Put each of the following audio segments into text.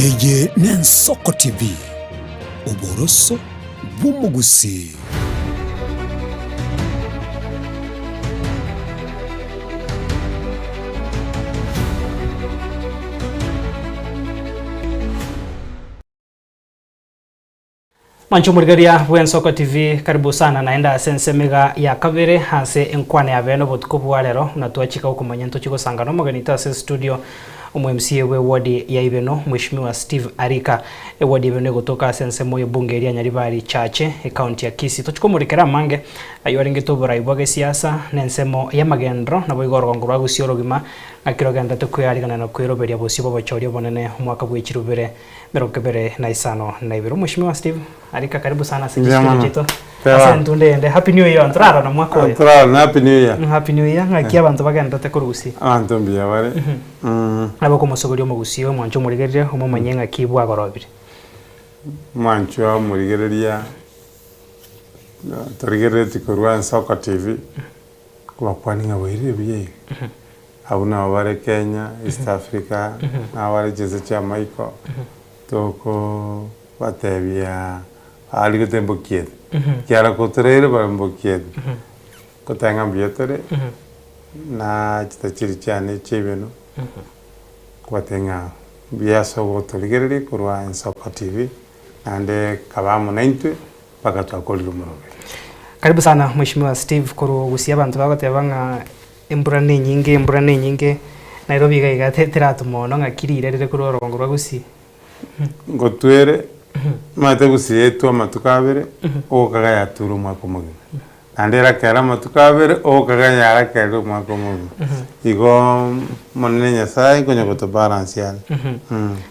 Eye n'Ensoko TV uboroso bw'umugusi. Mancho murigaria bw'Ensoko TV, karibu sana naenda sensemega ya kabere hase enkwane ya beno botuko bwarero natuachika ukumanya ntochiko sangano maganita se studio MCA we wadi ya Ibeno Mheshimiwa Steve Arika wadi Ibeno gotoka sensemo yo bunge ya Nyaribari Chache county ya Kisii tochiko murikera mange ayoringe tobora ibwage siasa nensemo ya magendro na boigoro ngurwa gusiorogima akirogenda tukuyarigana na kwiroberia bosibo bachori bonene umwaka bw'ikirubere merokebere na isano na ibiro. Mheshimiwa Steve Arika, karibu sana sijito. Asante ndende. Happy New Year ntrara na mwaka oyo. Ntrara na Happy New Year. Happy New Year ngaki abantu bagenda takurugusi. Abantu mbia bare. Abo ko musogori omugusiyo mwancho murigerere umumanye ngaki bwagorobire. Mwancho murigereria tarigerere tikorwa Ensoko TV. Kwa kwani ngabire biye. Abuna bare Kenya, East Africa, na bare jeze cha Maiko. Toko batebia ali tempo kiet. Kiara kotrere barambo kiet. Kotanga bietere. Na chitachiri chane chebeno. Kwatenga biaso gotoligerere kurwa Ensoko TV. Ande kabamu naintwe paka twakoliru murobe. Karibu sana Mheshimiwa Steve kuru gusia bantu bagotebanga emburane nyinge Nairobi gaiga tetera ngakirire rere kuru rongo rwa gusi. Ngotwere mate gusiyetu amatukabere okaga yaturu mwakomogi andera kera matukabere okaga yara kera mwakomogi igo monene Nyasaye konyo goto balance yani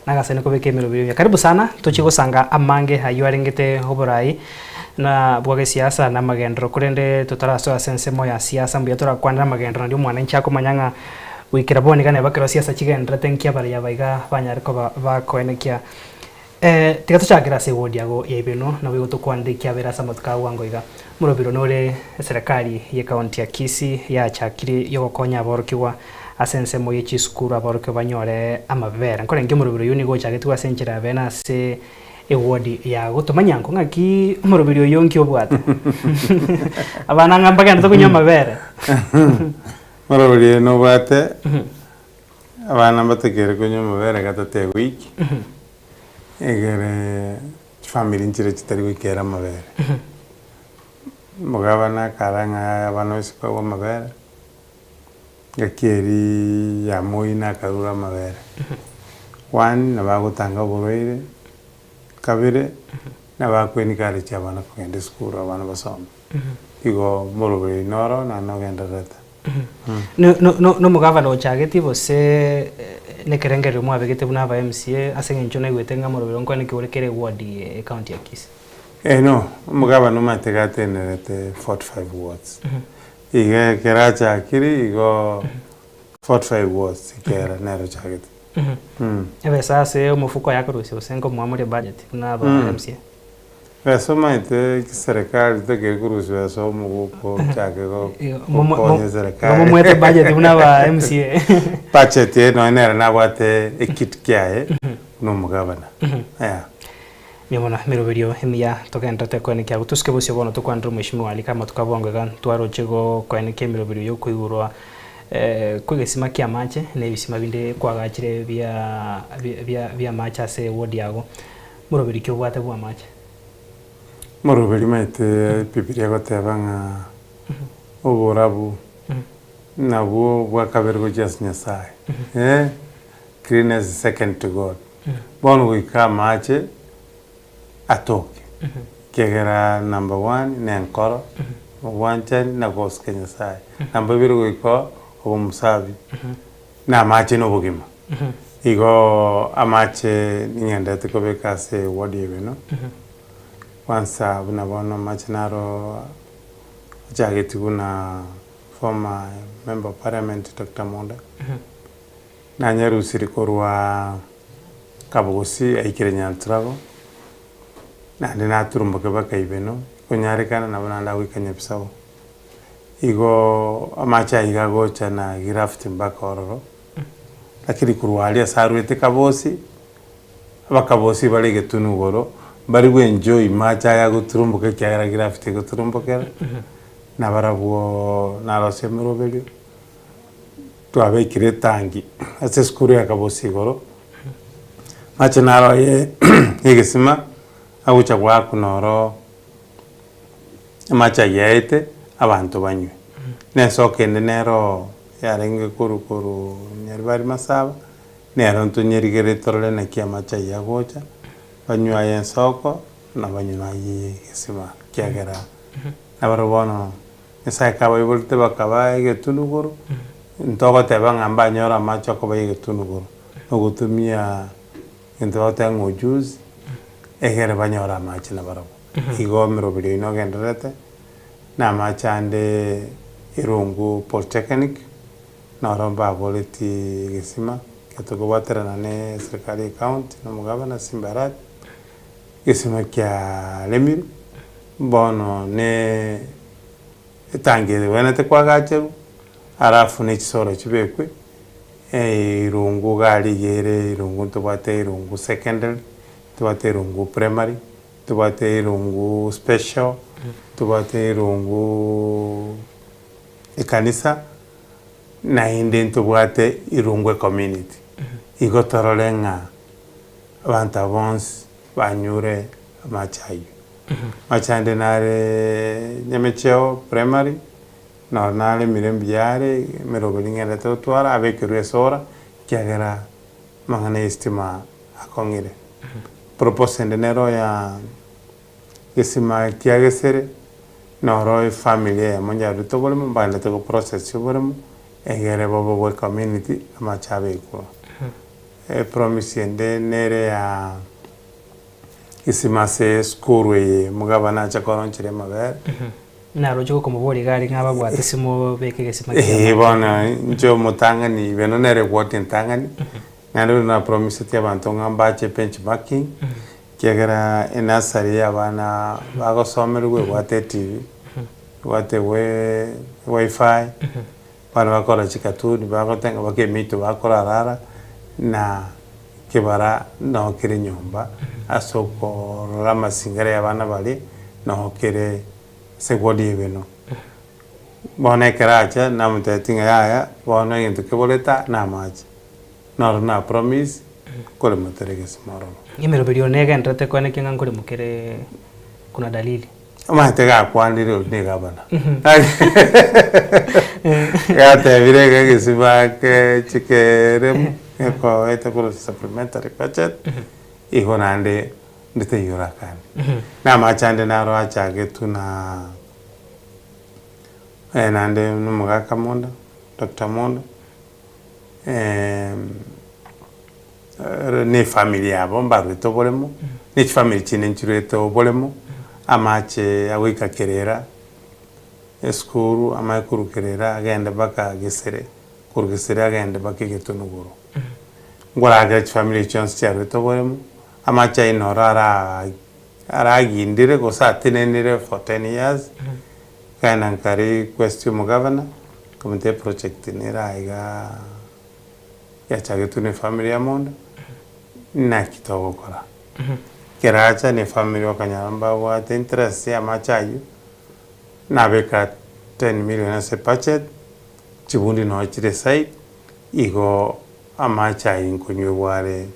nagasene ko bekemero bibya. Karibu sana tochigo sanga amange haywarengete hoborai na bwage siasa na magendro kurende tutaraso sensemo ya siasa mbya tora kwandra magendro ndio mwana nchako manyanga wikira boni kana bakira siasa chigendra tenkia bari yabaiga banyariko bakoenekia tigatuchakira se wodi yago ya Ibeno na wigo tukwandikia bera samatuka wango iga murobiro nore serikali ye county ya Kisii ya chakiri yo konya borokiwa asensemo ye chisukuru aboroke banyore amabera nkore nge murobiro yuni go chagetwa senchira bena se ewodi ya gotomanyango ngaki murobiro yonki obwata abana ngambaga ndakunya amabera murobiro no bwate abana bategere kunya amabera gatate week egere family nchire chitari wikera amabere mugabana karanga abana sikwa amabere gakeri ya moina karura amabere one nabagutanga buroire kabire nabakweni kare cyabana kugenda school abana basoma igo morobere noro na nogenda reta no mugabana ochageti bose nekerengere mwabegete buna ba MCA asengencho na igwetenga morobero nkwane kiurekere ward county ya Kisii. No mugabana mategate nerete 45 wards ige keracha akiri igo 45 wards kera nero chageti ebe sasa umufuko yako rusi usengo mwamure budget buna ba MCA Eso maite serikali tege kurusi eso muguko chake go serikali mo mwete budget buna ba MCA budget no enera na bate ekit kyae no mugabana Mimona miroberio hemia tokenda tekone kya gutuske bosyo bono tokwandru Mheshimiwa Arika matukabonga gan twaro chego kwene kemiroberio yo kuigurwa kugesima kya mache ne bisima binde kwagachire bia macha se wodi yago muroberi kyo bwate bwa mache moroberi maite pipiria gotebanga oborabu nabo bwakabergo just Nyasaye cleanness is second to God bono wika mache atoke kegera number 1 nenkoro wanchen na goske Nyasaye number 2 wika omusabi na mache no bugima igo amache nyenda tikobeka se wodi Ibeno Kwanza bunabono machinaro jageti kuna former member of parliament Dr. Monda na nyeru sirikorwa kabugosi aikire nyantrago na ndina turumbuke baka Ibeno kunyarekana na bananda wikanye bisawo igo amacha igagocha na girafti mbaka ororo lakini kurwalia sarwete kabosi bakabosi bari getunugoro bari gwenjoy macha ya guturumbuka kyara grafite guturumbukera na barabwo na rosemero beli twabekire tangi ase skuru ya kabosi goro macha naro ye igesima agucha kwa kunoro macha yete abantu banywe nesoke nero yarenge kuru nyaribari masaba nero ntunyerigere torole na kia macha yagocha banywa yensoko na banywa igesima kiagera abarobono esa kaba ibolte bakaba igetunugoro ntogo teba ngamba nyora macho ko igetunugoro ogutumia ntogo ngo juice egere banyora machi na barabo igomero biri no genderete na machande irungu polytechnic na romba boleti gisima ketoko waterana ne serikali county na mugabana Simbarat gisima kya lemir bono ne tangere wenete kwa gacheru arafu ne chisoro chibekwe irungu gali yere irungu tobate irungu secondary tobate irungu primary tobate irungu special tobate irungu ikanisa na inde tobate irungu community igotorolenga banta bons banyure machayo machande nare nyamecheo primary na nale mirembiare merobelinga totwara avec resora kiagera mangane estima akongire propose nero ya esima kiagesere na roi family ya monja rutobole mbanda to process yoboremo egere bobo we community amachabe ko promise nere ya isima se skuru mugabana chakoronchire maber na rojo como bori gari ngaba bwatesimo beke gesima bona njo mutangani beno nere wotin tangani nalo na promise tia bantonga mbache benchmarking kiagera enasari abana bago somerwe wate TV wate wifi bana bakora chikatuni bago tenga bake mito bakora rara na kibara no kire nyumba asoko rama singare abana bali no kire segodi beno bona karacha na mutatinga ya bona into keboleta na maji na promise kole materege smaro imero video nega ntrate kone kinga ngore mukere kuna dalili matega kwandire ne gabana ya te virega que se va que chiquere ko eta ko supplementary budget y honande ndete yurakan na machande na ro achage tuna nande numuga kamonda Dr. Monda ne familia bomba reto bolemo ne family chine nchireto bolemo amache awika kerera eskuru amakuru kerera agenda baka gesere kurgesere agenda baka getunuguru ngora aga family chance chareto bolemo amacha inorara aragindire go satinenire for 10 years kana nkari question governor komite project nera iga ya chagetune family ya Monda na kitogo kora keracha ni family wakanyamba wa interest ya machayo na beka 10 million as a budget chibundi no chire site igo amachayo nkonyo ware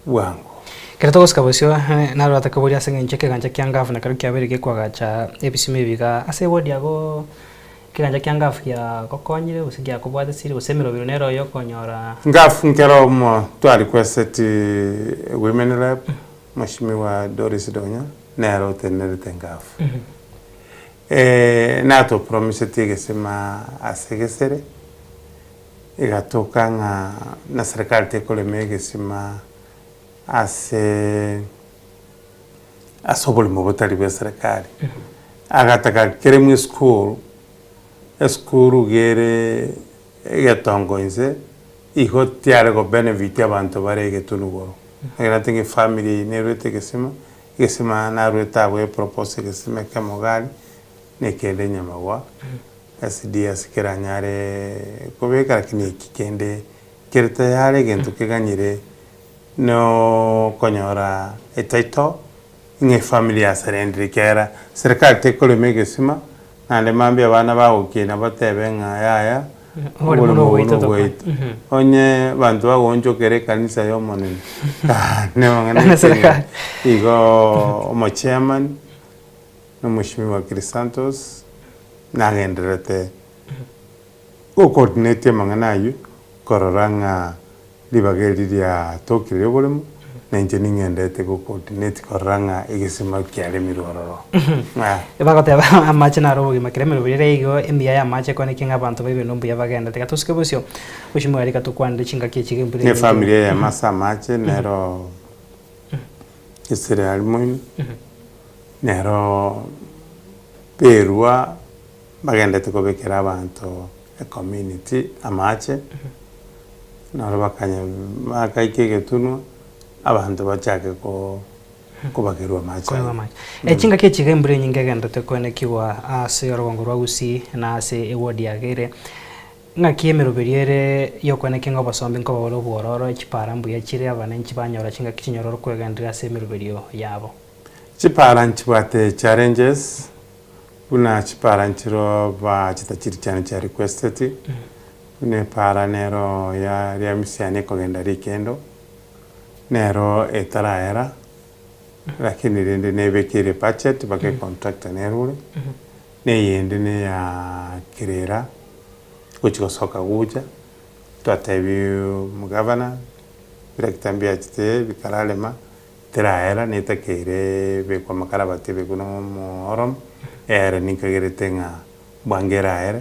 wangu Kereto goskabosio na ro atakaboria sengencheke ganja kyangaf na karu kyabere ke kwagacha episime biga ase wodi ago kiganja kyangaf ya kokonyire usigia kubwate siri usemero bironero yo konyora ngaf nkero mo to request women rep mheshimiwa Doris Donya nero tenere tengaf na to promise tige sema asegesere igatoka na serikali tekole mege sema asobole mobotari be serikali agataka keremu school gere yatongo inze iho tiare go benefit abantu barege tunugoro agatinge family nerete gesima na rueta we propose gesima kamogali nekende nyamawa SDS kiranyare kobeka kini kikende kirta yare gento kiganyire no konyora etaito nge familia serendri kera serikali tekole megesima nande mambi abana bagukina batebe nga yaya onye bantu bagonjo kere kanisa yo monene ne mangana igo mo chairman no mheshimiwa Chris Santos nagenderete coordinate mangana yu kororanga libageri dia tokire bolemo nanje ningendete ko coordinate koranga igisima kyale mirororo bagote amache na robo gimakire mero birere igo embia ya amache kone kinga abantu bebe nombu yabagenda teka tuske busyo ushimwe arika tukwande chinga kichige mbire ne familia ya masa mache nero isere almoin nero perua bagenda te ko bekera abantu a community amache naro bakanya bakaikege tuno abantu bachake ko bakerwa macha chinga kichige mbire nyinga genda te kone kiwa ase rogongo rwagusi na ase ewodi yagere nga kiemero beriere yokone kinga basombe nko bolo bororo chipara mbuya chire abana nchibanyora chinga kichinyororo kwegendira ase emeroberio yabo chipara nchibate challenges una chipara nchiro ba chitachiri cyane cya requested ne para nero ya misiane kogenda rikendo nero etaraera lakini rende nebekire budget bake contractor nerure ne yende ne ya kirera kuchiko soka guja twatebi mugavana birakitambia chite bikaralema teraera netakire be kwa makarabate be kuno morom era nikagere tenga bangera era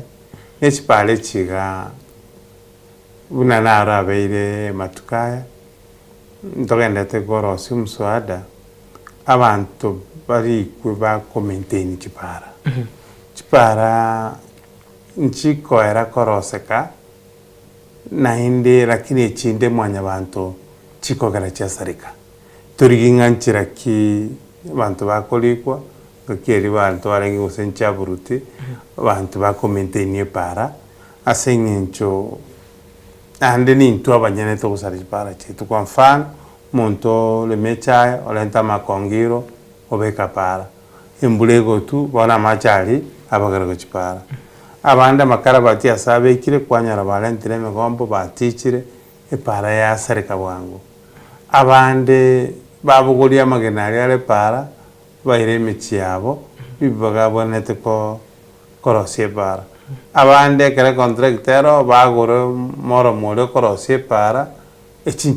nechipale chiga unanara beire matukaya ndogenda te goro simswada abantu bari kuba commentain chipara chipara nchiko era koroseka na inde lakini chinde mwanya bantu chiko gara chasarika turiginganchira ki bantu bakolikwa kiri bantu arengi usencha buruti bantu bakomentenie para asengencho ande ni ntu abanyene to kusari para chitu kwa mfano monto le mecha olenta makongiro obeka para embulego tu bona machali abagara chipara abanda makarabati asabe kire kwanyara balentire megombo batichire epara ya sereka bwangu abande babugolia magenari ale para baire michi yabo bibaga bonete ko korosie para abande kare contractero bagoro moro moro korosie para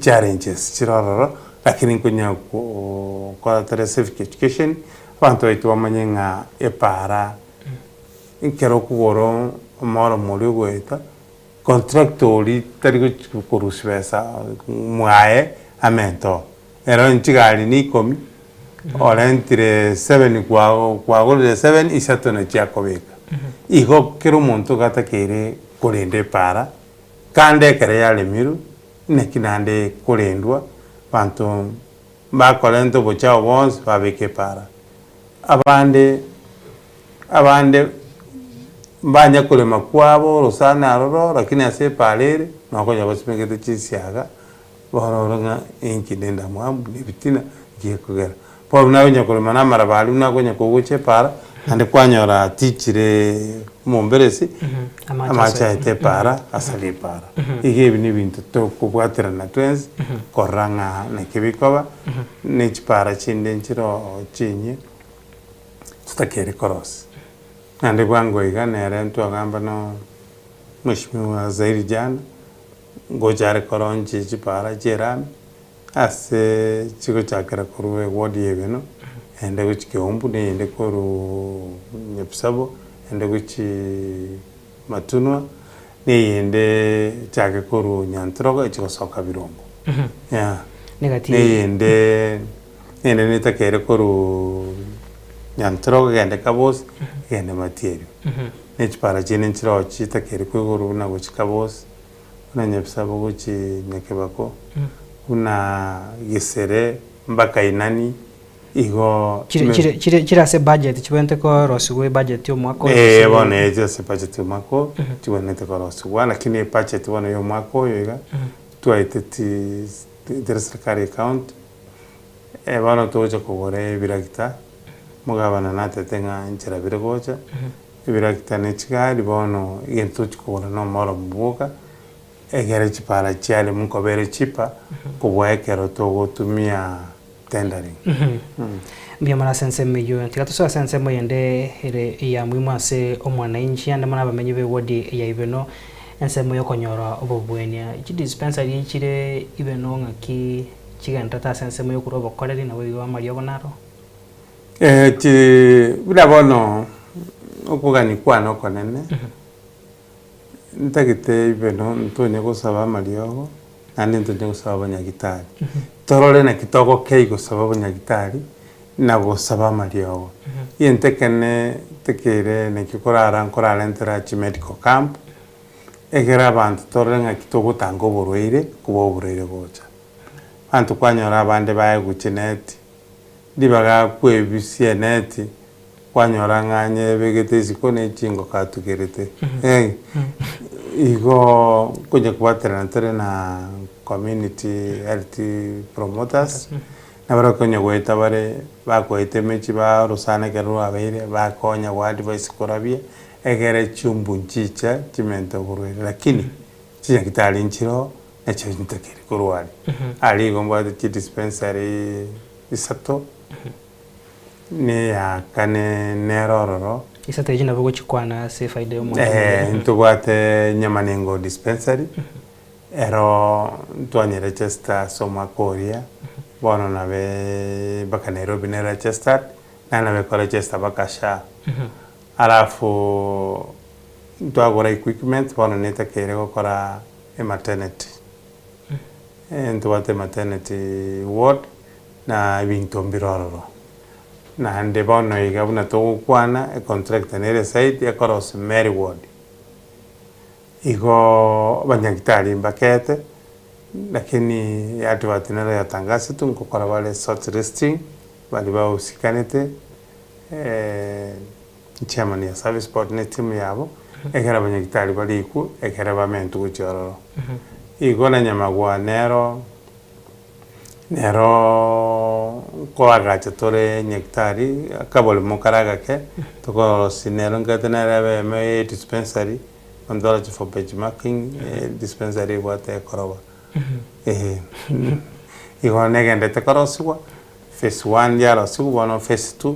challenges chirororo lakini kunya ko civic education bantu itu amanyenga epara inkero kugoro moro moro goita contractori tari kurusbesa mwae amento era ntigali ni komi olentire 7 kwa gole 7 isatona chiakobeka igo kero muntu gata kere kurende para kande kare yale miru nekinande kurendwa bantu bakolento bochao bons babeke para abande banya kulema kwabo rosana roro lakini ase palere nakonya basipengete chisiaga bororanga inkidenda mwambu nebitina giekugera po nawe nyakulema na marabali unakonya kuguche para ande kwanyora tichire momberesi amacha ete para asali para igebi ni bintu to kubwatira na twins koranga na kibikoba ne chipara chinde nchiro chinye tutakere koros ande bwango iganere ntu agamba no mheshimiwa Zairi jana ngojare koronji chipara jerami ase chiko chakera kuruwe wodi yebeno ende kuchike ombu ne ende koru nyepsabo ende kuchi matunwa ne ende chake koru nyantroga chiko soka birombo ya negati ne ende netakere koru nyantroga ende kabos ende materio ne chipara chine nchiro chitakere koru na kuchikabos na nyepsabo kuchi nyekebako una gisere mbaka inani igo chira se budget chibente ko rosugwe budget yo mwako bone ejo se budget yo mwako chibente ko rosugwa lakini budget bone yo mwako yoga tuaiteti tere serikali account bono togocha kogora ebiragita mugabana natete ng'a nchera bire gocha ebiragita na echigari bono egento tochi kogora na omoro mbuoka egere chipara chiare munkobere chipa kobwaekero togotumia tendering. Biamara sense meyo tikatusa sense moyende ere ya muhimu ase omwananchi ande mana bamenye be wodi ya ibeno ense moyo konyora obobwenia ichi dispensary ichire ibeno ngaki chigenda ta sense moyo kurobo koreri na weyo amario bonaro chi bula bono okugani kwano konene ntagite ibeno ntonye gusaba amariogo nandi ntonye gusaba abanyagitari torore na kitoko kei gusaba abanyagitari na gusaba amariogo yentekene tekere nekikorara nkorara entera chi medical camp egera abantu torore nga kitogotanga oborwaire kuba oborwaire gocha bantu kwanyora abande baye guchineti dibaga kwebisia neti kwanyora nganye begete izikone chingo katugerete igo kuje kubatera ntere na community health promoters na bara konya gweta bare bakwete mechi ba rusana keru abeire bakonya wa advice korabie egere chumbu nchicha chimento kurwere lakini chiya kitali nchiro echo ntakiri kurwari ali gomba de dispensary isato ne ya kane nerororo isate jina bugo chikwana se faida yo ntugwate nyamanengo dispensary ero ntwanye register soma korea bono nabe baka Nairobi ne register na be ko register bakasha alafu ntwagora equipment bono netakere gukora maternity ntwate maternity ward na ibintu mbirororo na nde bono igabuna togukwana e contract nere site ya Koros Mary ward igo banyagitari mbakete lakini yatu watinara yatangase tu nkokora wale short listing bali bao sikanete chairman ya service board ne team yabo egera banyagitari bali ku egera bamentu guchororo igo na nyamagwa nero kwa gacha tore nyektari kabol mukaraga ke toko sinero ngatenere me dispensary mandala for benchmarking dispensary wate koroba igo negende te koroswa phase 1 yaro subono phase 2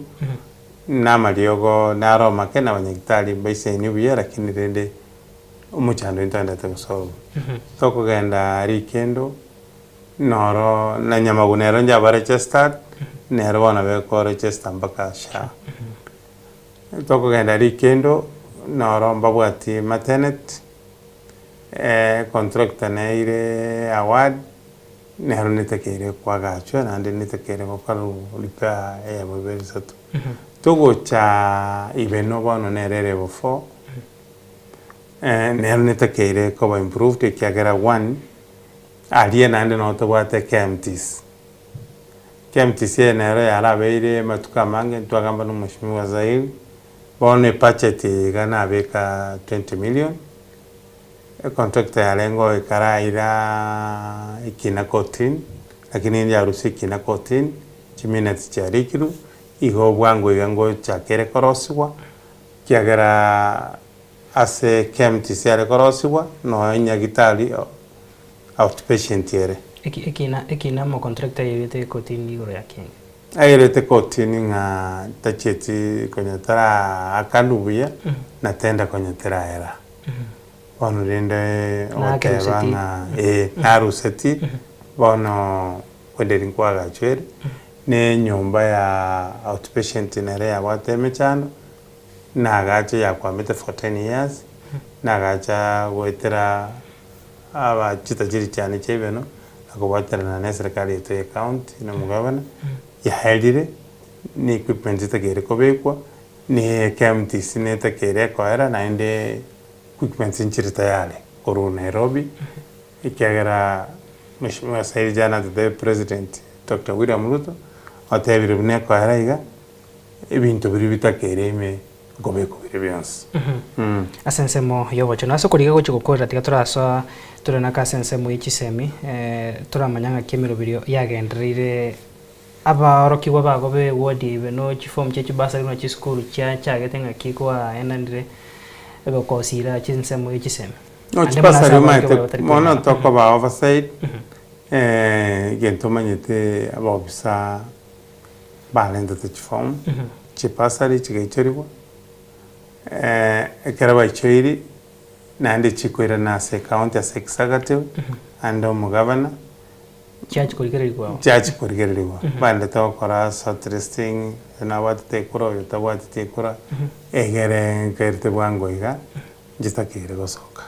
na mariogo na roma ke na nyektari baise ni biya lakini rende umuchando internet so toko genda rikendo noro na nyamagunero njaba registered nero wana beko register mpaka sha toko genda rikendo noro mbabwati maternity contract na ile award nero nitakere kwa gacho na ndi nitakere kokaru lipa ya mabeli satu togo cha ibeno bono nerere bofo nero nitakere ko improve ke agera 1 aliye nande no to bwate KMTs nero yara beire matuka mange twagamba no mheshimiwa Zairi bone budget gana beka 20 million contract ya lengo ikaraira ikina kotin lakini ndi arusi ikina kotin chiminati charikiru igo bwango igango chakere koroswa kiagera ase KMTs yare koroswa no inyagitali outpatient yere ekina mo contractor yete kotini uro yake ayerete kotini nga tacheti konyatara akanubuya natenda konyatara era bono rende otebanga naruseti bono kwenderi nkwaga chwere ne nyumba ya outpatient nere ya watemechano nagache ya kwamete for 10 years nagacha wetera aba chitajiri cyane cyebeno akobaterana na serikali yetu account na mugabana yaherire ni equipment itegere kobekwa ni KMTs ne tekere kwaera na inde equipment inchiri tayari koru Nairobi ikiagera mheshimiwa Said jana the president Dr. William Ruto atebire bune kwaera iga ibintu biri bitakere me gobeko bire byansi asensemo yobocho naso kuriga gocho gukora tiga turaso turena ka sensemo y'ikisemi turamanyanga kemiro birio yagenderire abarokigwa bagobe wodi beno chifom cye kibasa no chiskuru cyagete nga kikwa enandire ego kosira chinsemo y'ikisemi no chibasa ryo maite mono toko ba oversight gento manyete abobisa balenda te chifom chipasa ri chigaicheriwa ekaraba ichoiri nande chikwera na se county as executive ando mugavana chachi kurigererwa bande to kora sotresting na wate kuro yota wate kura egere kerte bwangoiga jitakire gosoka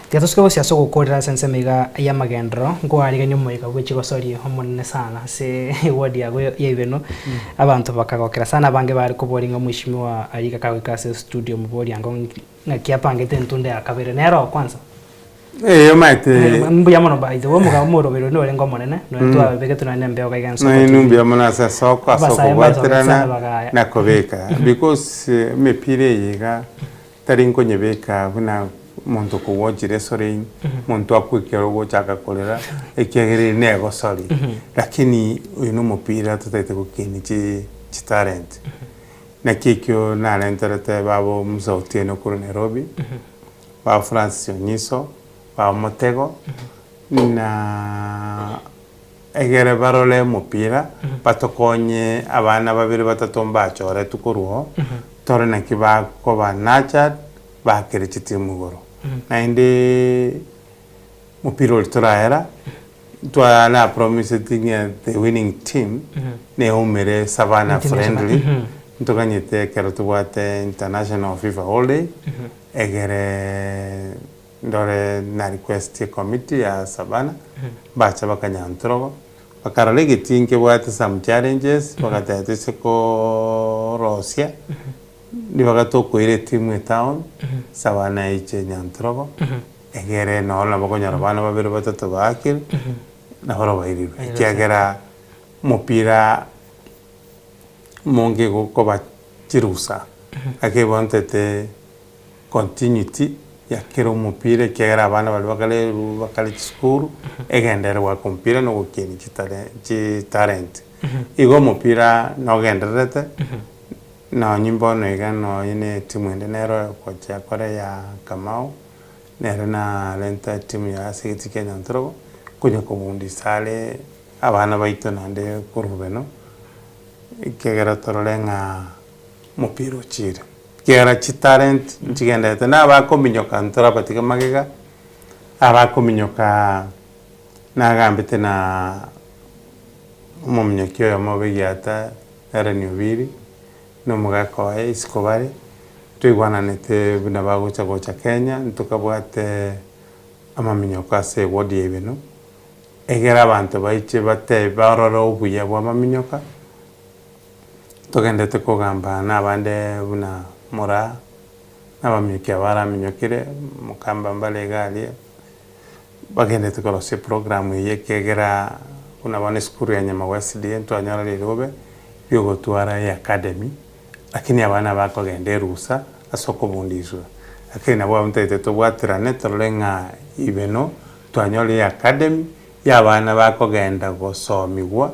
tiatuske bose aso gukorera sense mega ya magendro ngo ari ganyo moika gwe chigosori homonne sana se wadi yago yebeno abantu bakagokera sana bange bari kuboringa mwishimiwa ari kakagwe kase studio mubori yango ngakiapangete ntunde akabere nero kwanza yo maite mbuya mono baide wo muga murobero no rengo monene no twa bege tunane mbeo ga ganso no inumbi amona sa soko waterana na kobeka because me pire yiga tarinko nyebeka buna muntu kuwojire sorein muntu akwikero go chaka kolera ekegere nego sorry lakini uyu mupira tutaite kukini chi talent na kikyo na lenterete babo mzauti no kuru Nairobi ba Francis Oniso ba Motego na egere barole mupira patokonye abana babiri batatomba chore tukuruho tore na kibako ba nacha ba kerechiti mugoro na inde mupira ulitoraera twa promise the winning team ne umere Savannah friendly ntoganyete kero tubate international FIFA holiday egere ndore na request committee ya Savannah bacha bakanyantrogo bakaralege tinke bwate some challenges bakatete seko Russia ni bakatoko ile timu ya town Savannah iche nyantrogo egere no la bakonyara bana babiri batatu bakil na horo bairi kiagera mupira monge ko ba chirusa ake bontete continuity ya kero mupira kiagera abana bali bakale school egendere wa kompira no gukeni chi talent igo mupira no genderete no nyimbo no iga no ine timu ende nero ko cha kore ya Kamau nere na lenta timu ya Sigiti Kenya Ntrogo kunya kubundi sale abana baito nande kurubeno kiagera torolenga mupira chire kiagera chi talent nchigenda na bakominyoka ntora patika magega abakominyoka na gambite na muminyokyo ya mobegyata era niubiri no mugako iskobari twigwananete bina bagocha gocha Kenya ntukabwate amaminyoka se wodi ebino egera abantu baiche bate baroro obuya bwa maminyoka togende tukogamba nabande buna mora nabamyuki abara minyokire mukamba mbale gali bagende tukorose program yekegera kuna bane skuru ya Nyama West twanyara lirobe yogo twara ya academy lakini abana bako gende rusa asoko bundizwa lakini nabo mtete to bwatrane tolenga ibeno twanyole academy ya bana bako genda gosomigwa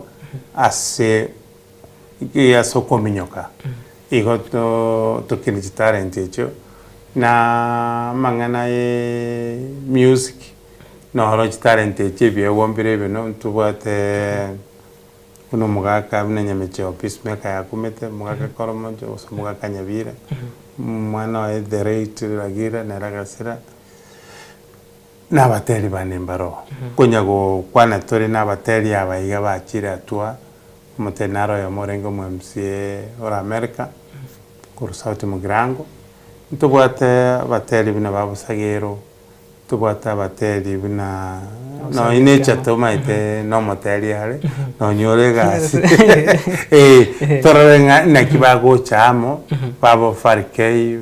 ase ya soko minyoka igo to kini talent echo na mangana e music no horo talent echo bye wombire beno tubate kuno mugaka bnenyemeche peacemaker yakumete mugaka koromonjo mugaka nyabira mwana e the rate lagira neragasira na bateri banembaro kunyago kwana tori na bateri abaiga bakira atwa mutenaro ya morengo MCA ora America kurusauti mugrango tubwate bateri bina babusagero tubwate bateri bina no inecha tomaite no moteri hale no nyore gasi torenga na kibago chamo babo farkei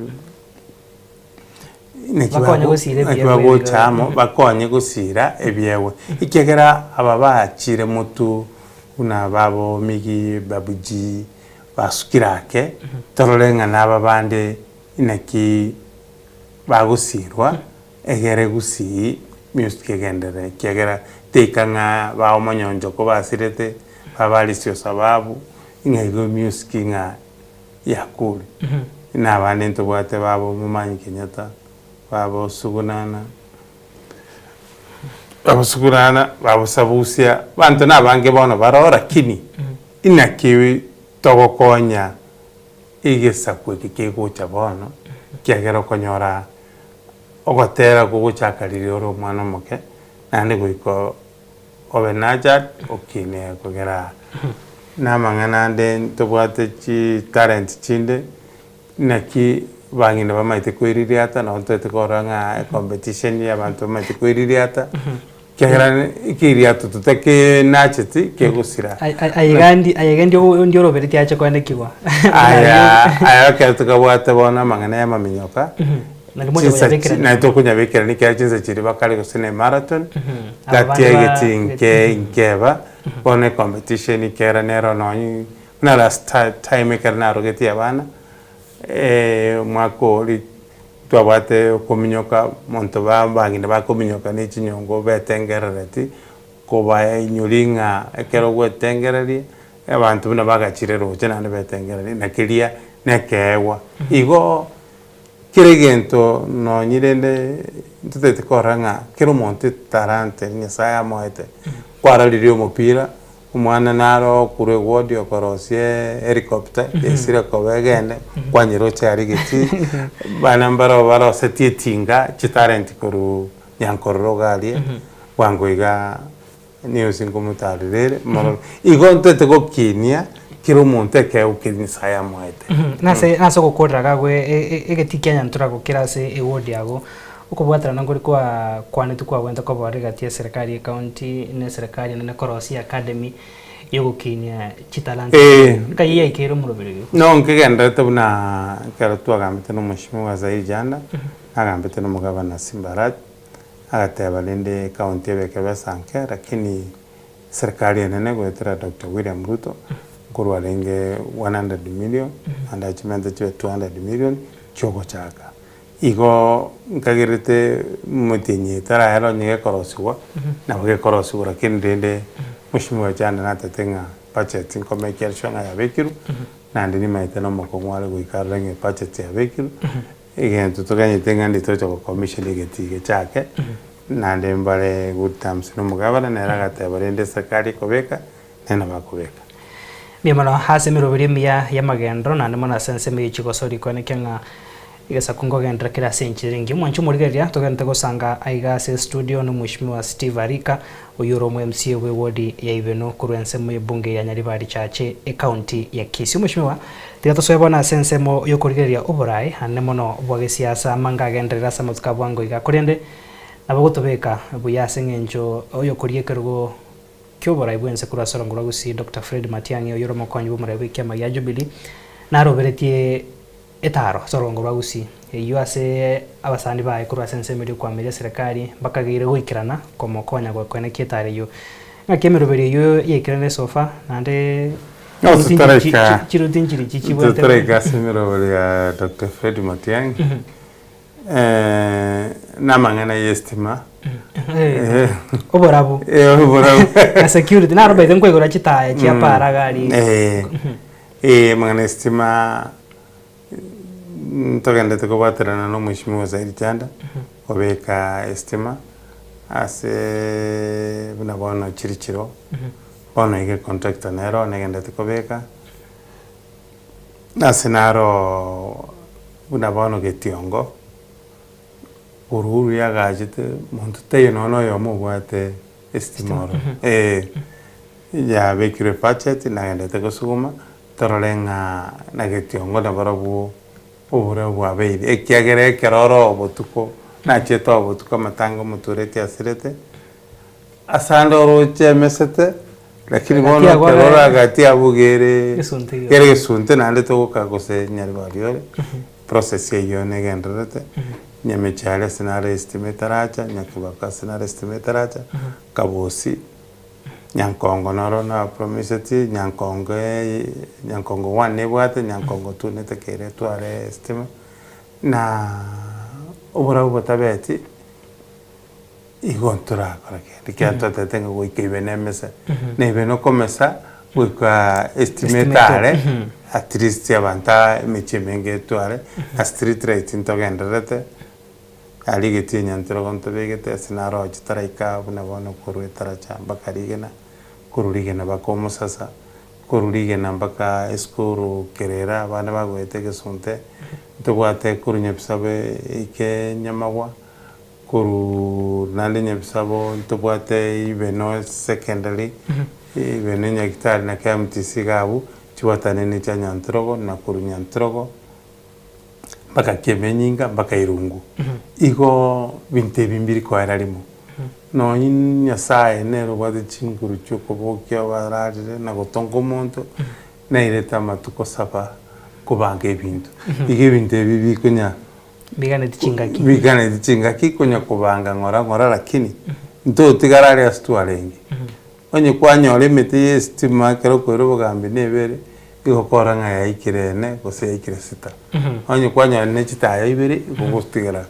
nekibago chamo bakonye gusira ebyewe ikegera ababa chire mutu una babo migi babuji basukirake tororenga naba bande inaki bagusirwa egere gusi music egendere kiagera tekanga ba omonyonjo ko basirete babalisio sababu ingaigo music nga yakuri na bande ntobwate babo mumanyi Kenyatta babo sugunana babo sabusia bantu nabange bono barora kini inakiwi togokonya igesakwe kikegocha bono kiagera konyora ogotera kuguchakarire oro mwana moke nande goiko obenajat okine kugera namangana nde tobwate chi talent chinde naki bangine bamaite kwiririata na onto tekoranga competition ya bantu bamaite kwiririata kera ikiriato tutake nacheti kegusira ayegandi ndio roberti acha kwande kiwa aya tukabwate bona mangana ya maminyoka na tokunya bekera ni kya chinza chiri bakali gusine marathon tatiegetinke inkeba bone competition kera nero no na last time kera na rogeti abana mwako ri twabate kominyoka monto bangine bakominyoka ni chinyongo betengerereti koba inyulinga ekero gwetengereri abantu bina bagachire roche nane betengereri nakiria nekewa igo kiregento no nyirende tutete koranga kero monte tarante nyasaya moete kwara lirio mupira umwana naro kure wodi okorosie helicopter esira kobegende kwanyiro cyari giti banambaro baro setietinga chitarenti koru nyankorro galie wangoiga niyo sinkomutarire igo ntete gokinia kiro monte ke ukinisaya moete nase gokorraga gwe egetikenya ntura gukira se ewodi yago ukubwatara nangori kwa kwane tukwa wenda ko bari gatie serikali county ne serikali ne korosi academy yogukinya chitalanta kayiya ikero murobere no nkegenda tabuna kara twagambite no mushimo wa Zaijana agambite no mugabana Simbarat agateba lende county bekebe sanke lakini serikali nene gwetera Dr. William Ruto kurwa lenge 100 million and achimenda 200 million chogo chaka igo nkagirite mutinyi tara hero nyege korosiwa na bage korosiwa lakini ndende mushimwe cyane natatenga budget inkomekera shanga ya bekiru nandi ni maiteno mukongwale guikarenge budget ya bekiru igento tuganye tenga nditocho ko commission igetige chake nandi mbale good times no mugabana neragate barende sakari kobeka nena bakobeka miamano hase mirobiri mia ya magendro nandi mona sense me chigosori kone kenga igasa kungogendra kira senchiringi mwanchu murigeria tugente gusanga aigase studio no mushimiwa Steve Arika uyuro mu MCA we wodi ya Ibeno kurense mu bunge ya Nyaribari chache e county ya Kisii mushimiwa tigato soyebona sense mo yokurigeria oborai hanne mono bwage siasa mangagendera samutka bwango iga kurende nabagotobeka buyase ngenjo oyokuriye kerugo kyoborai bwense kurasora ngura gusi Dr. Fred Matiang'i uyuro mokonyi bumurabe kyama ya Jubilee naroberetie etaro sorongo bagusi yuase abasandi bae kurwa sense muri kwa mere serikali bakagire gwikirana komo konya gwa kwene kitare yo ngakemerobere yo yekirane sofa nande no tutareka chirutinjiri chichibwe tutareka semerobere ya Dr. Fred Matiang'i na mangana yestima oborabu na security na robe denko igora chitaye chiapara gari mangana yestima togenda tukobaterana no mushimiwa Zaijana obeka estima ase buna bono chirichiro bono ige contractor nero negenda tukobeka nasenaro buna bono getiongo ururu ya gajite muntu tayo nono yo mubwate estimoro ya bekire budget nagenda tukosuguma torolenga na getiongo na barabu obura bwa beire ekiagere keroro obotuko na cheto obotuko matango mutureti asirete asando roche mesete lakini bono keroro agati abugere kere gesunte nande to kakose Nyaribari process yo negendrete nyamechale senare estimator acha nyakubaka senare estimator acha kabosi nyankongo noro na promiseti nyankongo 1 nebwate nyankongo 2 netekere tware stima na obora botabeti igontora korake kianto tatenga goike benemesa nebe no komesa wika estimatare at least yabanta mechemenge tware a street rate intogenderete aligeti nyantro gonto begete sinaro chitaraika buna bono korwe taracha bakarigena kururigena bakomo sasa kururigena baka eskuru kerera bana bagwete gesunte tubwate kurunya bisabe ike nyamagwa kuru nande nyabisabo tubwate ibeno secondary ibeno nyakitari na KMTC gabu chiwatane ni cha nyantrogo na kuru nyantrogo baka kemenyinga baka irungu igo binte bimbiri kwa rarimo no nyasaye nero bwate chinguru chuko bokya bararire na gotongo monto na ireta matuko sapa kubanga ebintu ige binte bibi kunya bigane tichingaki kunya kubanga ngora lakini nto tigarari astuarengi onye kwanyore mete estima kero kwero bogambe nebere igokora nga yaikirene gose yaikire sita onye kwanyore ne chitaya ibere gogostigara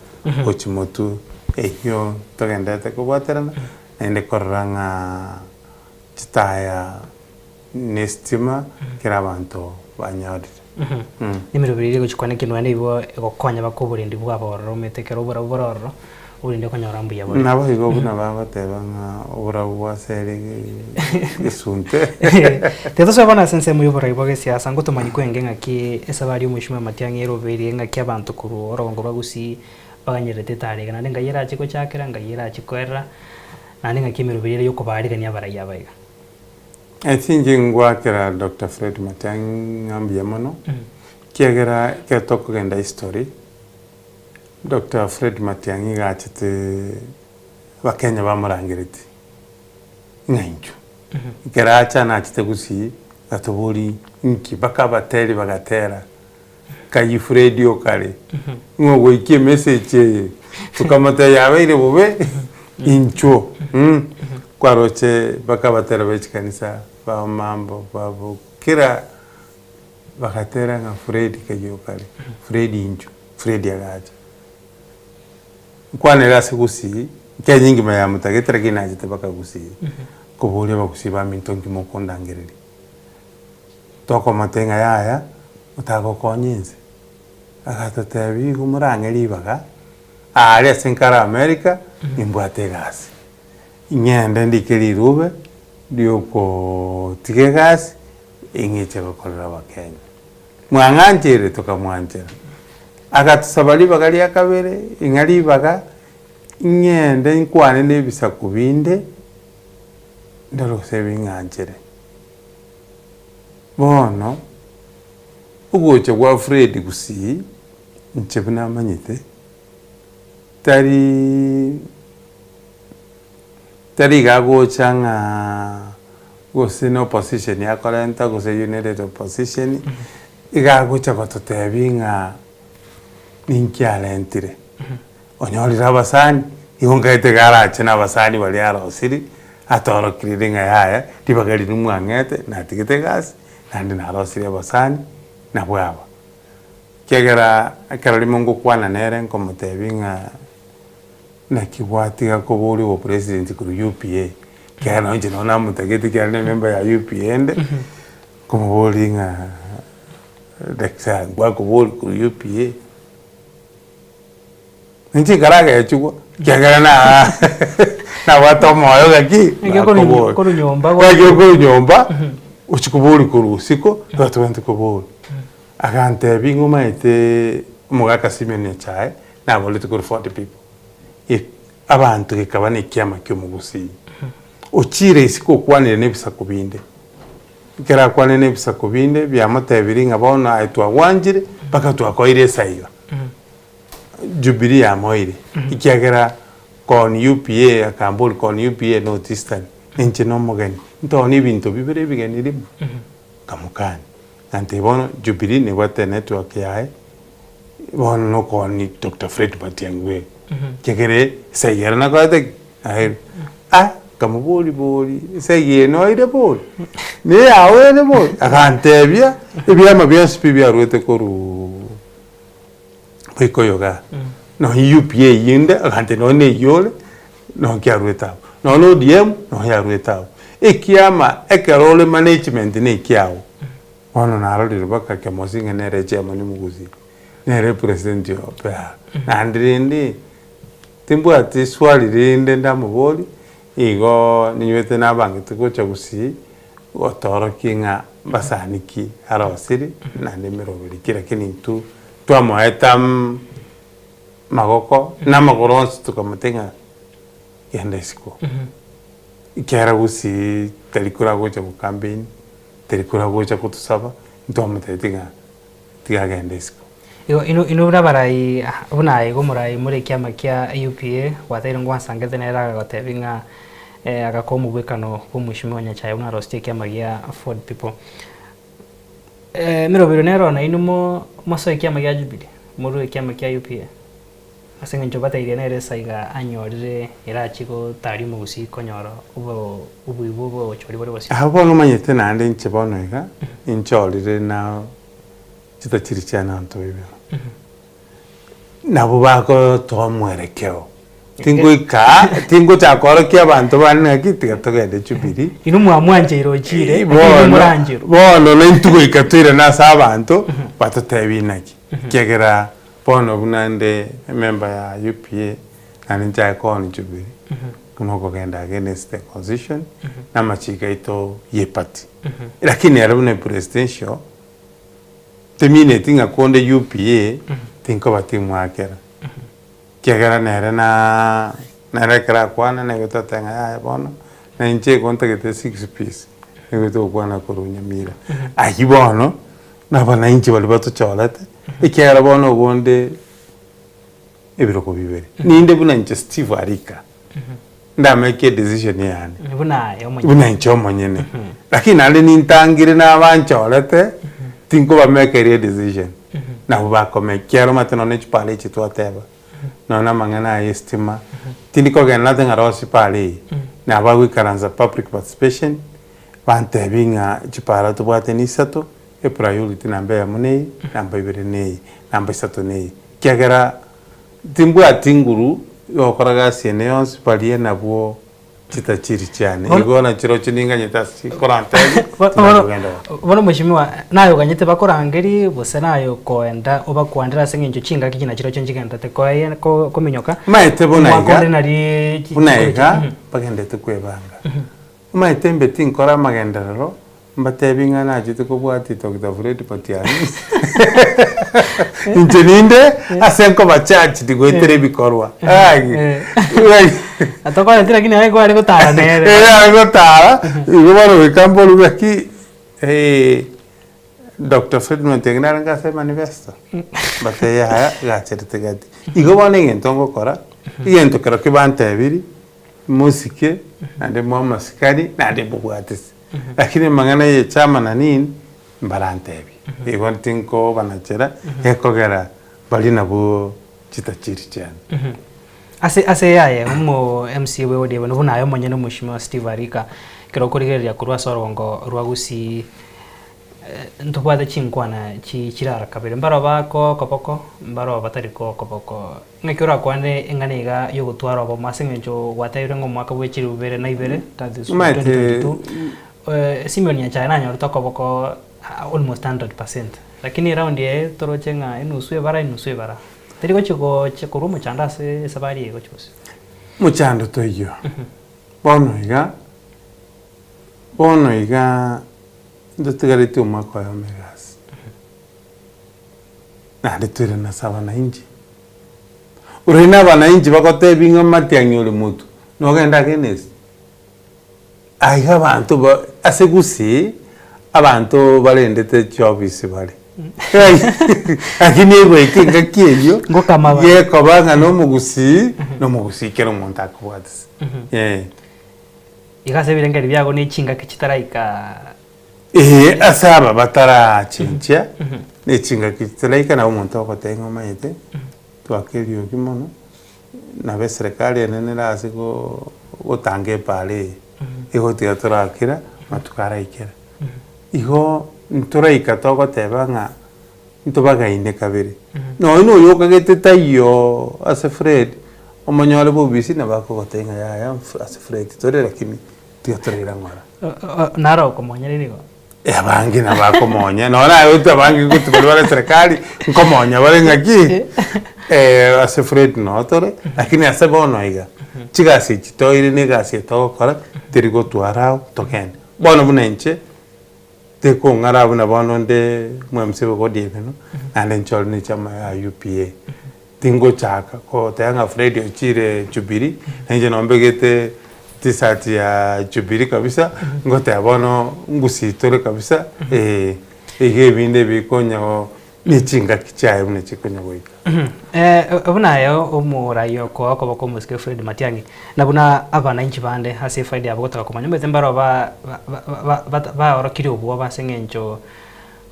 ochimotu ehyo togendete kubwaterana ende koranga chitaya nestima kirabanto banyari nimero birire guchikwane kinwane ibo gokonya bakuburindi bwaboro metekero bororo urinde konyora mbuya boro nabo igo buna babateba nga obura bwasere isunte teto sabana sense mu yobora ibo gesiasa ngo tumanyi kwenge ngaki esabari umushima matiangero birire ngaki abantu kuru orongo bagusi baganyerete tare kana nga yera chiko chakera nga yera chikwera nani ngaki mero birire yoko barigania baraya baiga I think ngwakera Dr. Fred Matiang'i ngambia mono kiagera ketoko genda history Dr. Fred Matiang'i gachete bakenya bamurangiriti nganju geracha na chite gusi atobori nki bakabateri bagatera kayi Fred okare ngogo iki message tukamata yawe ile bobe incho kwaroche bakabatera bechikanisa ba mambo babu kira bakatera nga Fred kayokale Fred inju Fred yagaja kwane gase gusi ke nyingi maya mutagetera kinaje tabaka gusi kubule bagusi ba mintongi mokondangiriri toko matenga yaya utago konyinze akatatebi kumurangeri baga ari senkara America imbwate gasi nyende ndikiri rube dioko tigegas ingiche bakorera bakenya mwanganjere tukamwanjera agatusabali bagali akabere ingari baga nyende nkwane nebisa kubinde ndaro sebinganjere bono ugoche kwa Fred gusi nchebuna manyite tari gago changa gose no position ya korenta gose united opposition igago chako totebinga ninkyalentire onyolira abasani ihongaite garache na abasani bali arosiri atoro kiringa yaya tibagali numwangete natigite gas nandi narosiri abasani na bwaba kegera akarali mongo kwana nere nkomotebinga na kibwati gakobori wo president kuru UPA kana nje nona mutageti kana member ya UPA ende komobori nga deksa gwako bori kuru UPA nje garaga yachugwa kagara na watu moyo gaki kuru nyomba kuru nyomba uchikubori kuru siko watu wente kubori agante bingo maite mugaka simene chae na bolete kuru 40 people abantu kekabane kyama kyomugusi ochire isiko kwanire nebisa kubinde kera kwanire nebisa kubinde byamatebiringa bona aitwa wanjire baka twakoire saiga Jubilee ya moire ikiagera kon UPA akambol kon UPA notistan enche no mogani ntoni bintu bibere bigenirimo kamukani ante bono Jubilee ne wate network yae bono no kon Dr. Fred Matiang'i kegere sayera na kwate kamuboli sege no ire boli ne awere boli akantebia ebyama byansi byaruete koru peko yoga no UPA yinde akante no ne yole no kyarueta no DM no yarueta ekiama ekerole management ne kiao ono narolire baka kemosinga ne reje mani muguzi ne represent yo pa andrindi timbu ati swali rinde ndamuboli igo ninywete nabange tugocha gusi otoro kinga basaniki arosiri na nimero kira kinintu twamoetam magoko na magoronsi tukamutenga yandesiko ikera gusi telikura gocha ku campaign telikura gocha kutusaba ntwamutetinga tigagendesiko ino brabarai bunai gomurai muri kiama kia UPA wataire ngwansangete nera gotebinga agakomu gwekano bumushimo nyachaye una rosti kiama gia Ford people miro biro nero na inumo maso kiama gia Jubilee muri kiama kia UPA asenga njobata ile nere saiga anyorire irachiko tari mugusi konyoro ubu chori bari wasi abo no manyete nande nchebono ega inchorire na chitachirichana nto bibi nabo bako to mwerekeo tingo chakoro kia bantu bane kitiga togende Jubilee ino mwamwanje irochire muranjiro bono nentugo ikatwire na sabantu batotebinaki kegera bono bunande member ya UPA aninja koni Jubilee kuno kogenda against the constitution na machika ito yepati lakini arabune presidential temine tinga konde UPA tinko batimu akera kegera nere kra kwana ne goto tenga ya bono na inche konta kete 6 piece ne goto kwana korunya mira ahi bono na bana inche bali bato cholate ikera bono gonde ebiroko bibere ninde buna inche Steve Arika nda make decision yani buna inche omonyene lakini ale nintangire na bancholate tinko ba make a decision na ba kome kero mateno ne chipale chitwa teba na mangana estima tindiko gen nothing arosi pale na ba wikaranza public participation bante binga chipara to bwate sato e priority namba ya munei namba ibere nei namba sato nei kyagera timbu atinguru yokoraga seneons palie nabo chitachiri cyane igona chiro chininga nyetasi korantege bono mushimiwa nayo ganyete bakorangeri bose nayo koenda oba kwandira sengenjo chinga kikina chiro chonjigenda te ko minyoka maete bonaiga bagende tukwebanga maete mbeti nkora magenderero mbatebinga na jite ko bwati Dr. Fred Patiani injeninde asenko bachachi digoitere bikorwa atoko ndira kini aiko ari gotara nere ari gotara igobaro wekambo lugaki Dr. Fred Patiani ngase manifesto bateya haya gachete gati igobone ngentongo kora igento kero kibante ebiri musike ande mama sikari nande bugwatisi lakini mangana ye chama na nini mbarantebi igon tinko banachera ekogera bali nabo chitachiri cyane ase yaye umu MC wewe de bano nayo monyene mushima Steve Arika kero kurigeria kurwa sorongo rwagusi ntubade chinkwana chirara kabere mbaro bako kopoko mbaro batariko kopoko ngekura kwane enganiga yo gutwara abo masengejo watayire ngo mwaka bwechiri ubere na ibere that is 2022 Simeon ya China nyorto kopoko almost 100%. Lakini round ye toro chenga inuswe bara. Teri chiko rumo chanda se sabari ego chos. Muchando to yo. Bono iga ndotigarite umwaka wa megas. Na ndetire na sabana inji. Urina bana inji bakote binga matianyole mutu. No genda genes. Aiga bantu asegusi abantu balendete chobisi bali akini ego ikinga kiyo ngokama ye kobanga no mugusi kero monta kwatsi igase birengeri byago ni chinga kichitaraika asaba batara chincha ni chinga kichitaraika na umuntu akotenga mayete twakeliyo kimono na be serikali enene rase gotanga pale igo tiga turakira matukara ikera igo nturaika togoteba ng'a ntubagaine kabiri no ino yokagete tayo ase Fred omonyole bobisi na bakogotenga ya ase Fred tore lakini tiga turira ngora naro komonyere nigo abangi na bakomonya no na uta bangi kutubara serikali nkomonya bale ngaki ase Fred no tore lakini ase bono iga chigasi chitoire ne gasi togokora terigo twarao tokende bono bunenche teko ngara buna bono nde mwemsebe godie no ande nchol ni chama ya UPA tingo chaka ko tanga Fred ochire Jubilee nje nombegete tisati ya Jubilee kabisa ngote abono ngusitore kabisa ege binde bikonyo nichinga kichaye bune chikonya boika buna yo umurayo ko bako muske Fred Matiang'i na buna abana inchi bande hase Fred abo gotaka komanya mbete mbaro ba orokiri obwo basengencho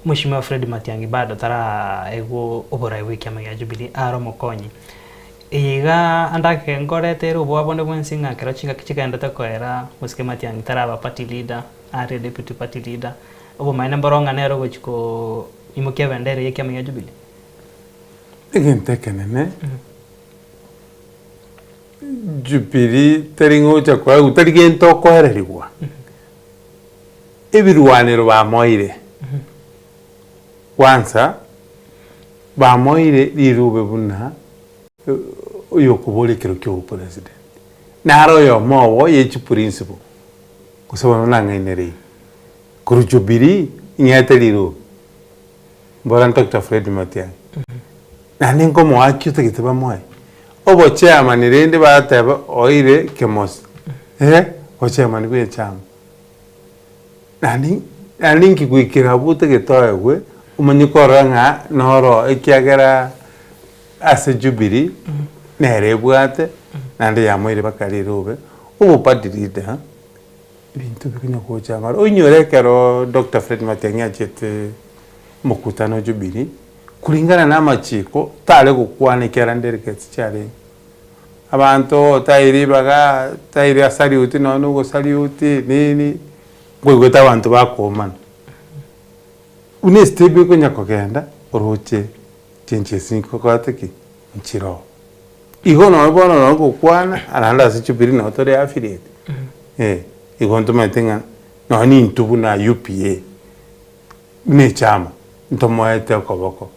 Mheshimiwa Fred Matiang'i bado tara ego oborai wiki ya Jubilee aro mokonyi iga andake ngorete rubo abone bwensinga kero chinga kichigenda takoera muske Matiang'i tara ba party leader are deputy party leader obo maina boronga nero gochiko imukia bendere yake ya Jubilee egente kenene Jubilee teringo chakwa utarigento kohererigwa ebirwaniro ba moire kwanza ba moire lirube buna uyo kuborekero kyo president naro yo mowo yechi principle kusaba nangainere kuru Jubilee ingete lirube boran Dr. Fred Matiang'i nani ngomo akyo kitaba moy obo chairman rende bateba oire kemos o chairman bwe chama nani ngikuikira bute getoegwe umanyikora nga noro ekiagera ase Jubilee nere bwate nande yamoire bakali rube obo party leader bintu bikunya ko chama onyore kero Dr. Fred Matiang'i achete mukutano Jubilee kulingana na machiko tale gukwana kerandere ketchare abantu tairi asali uti no go sali uti nini gwegweta abantu bakomana une stebe ko nyakogenda oroche chenche sinko kwateki nchiro igo no bono no gukwana aranda se Jubilee no tore affiliate igo ntumatenga no ni ntubu na UPA ne chama ntomoete okoboko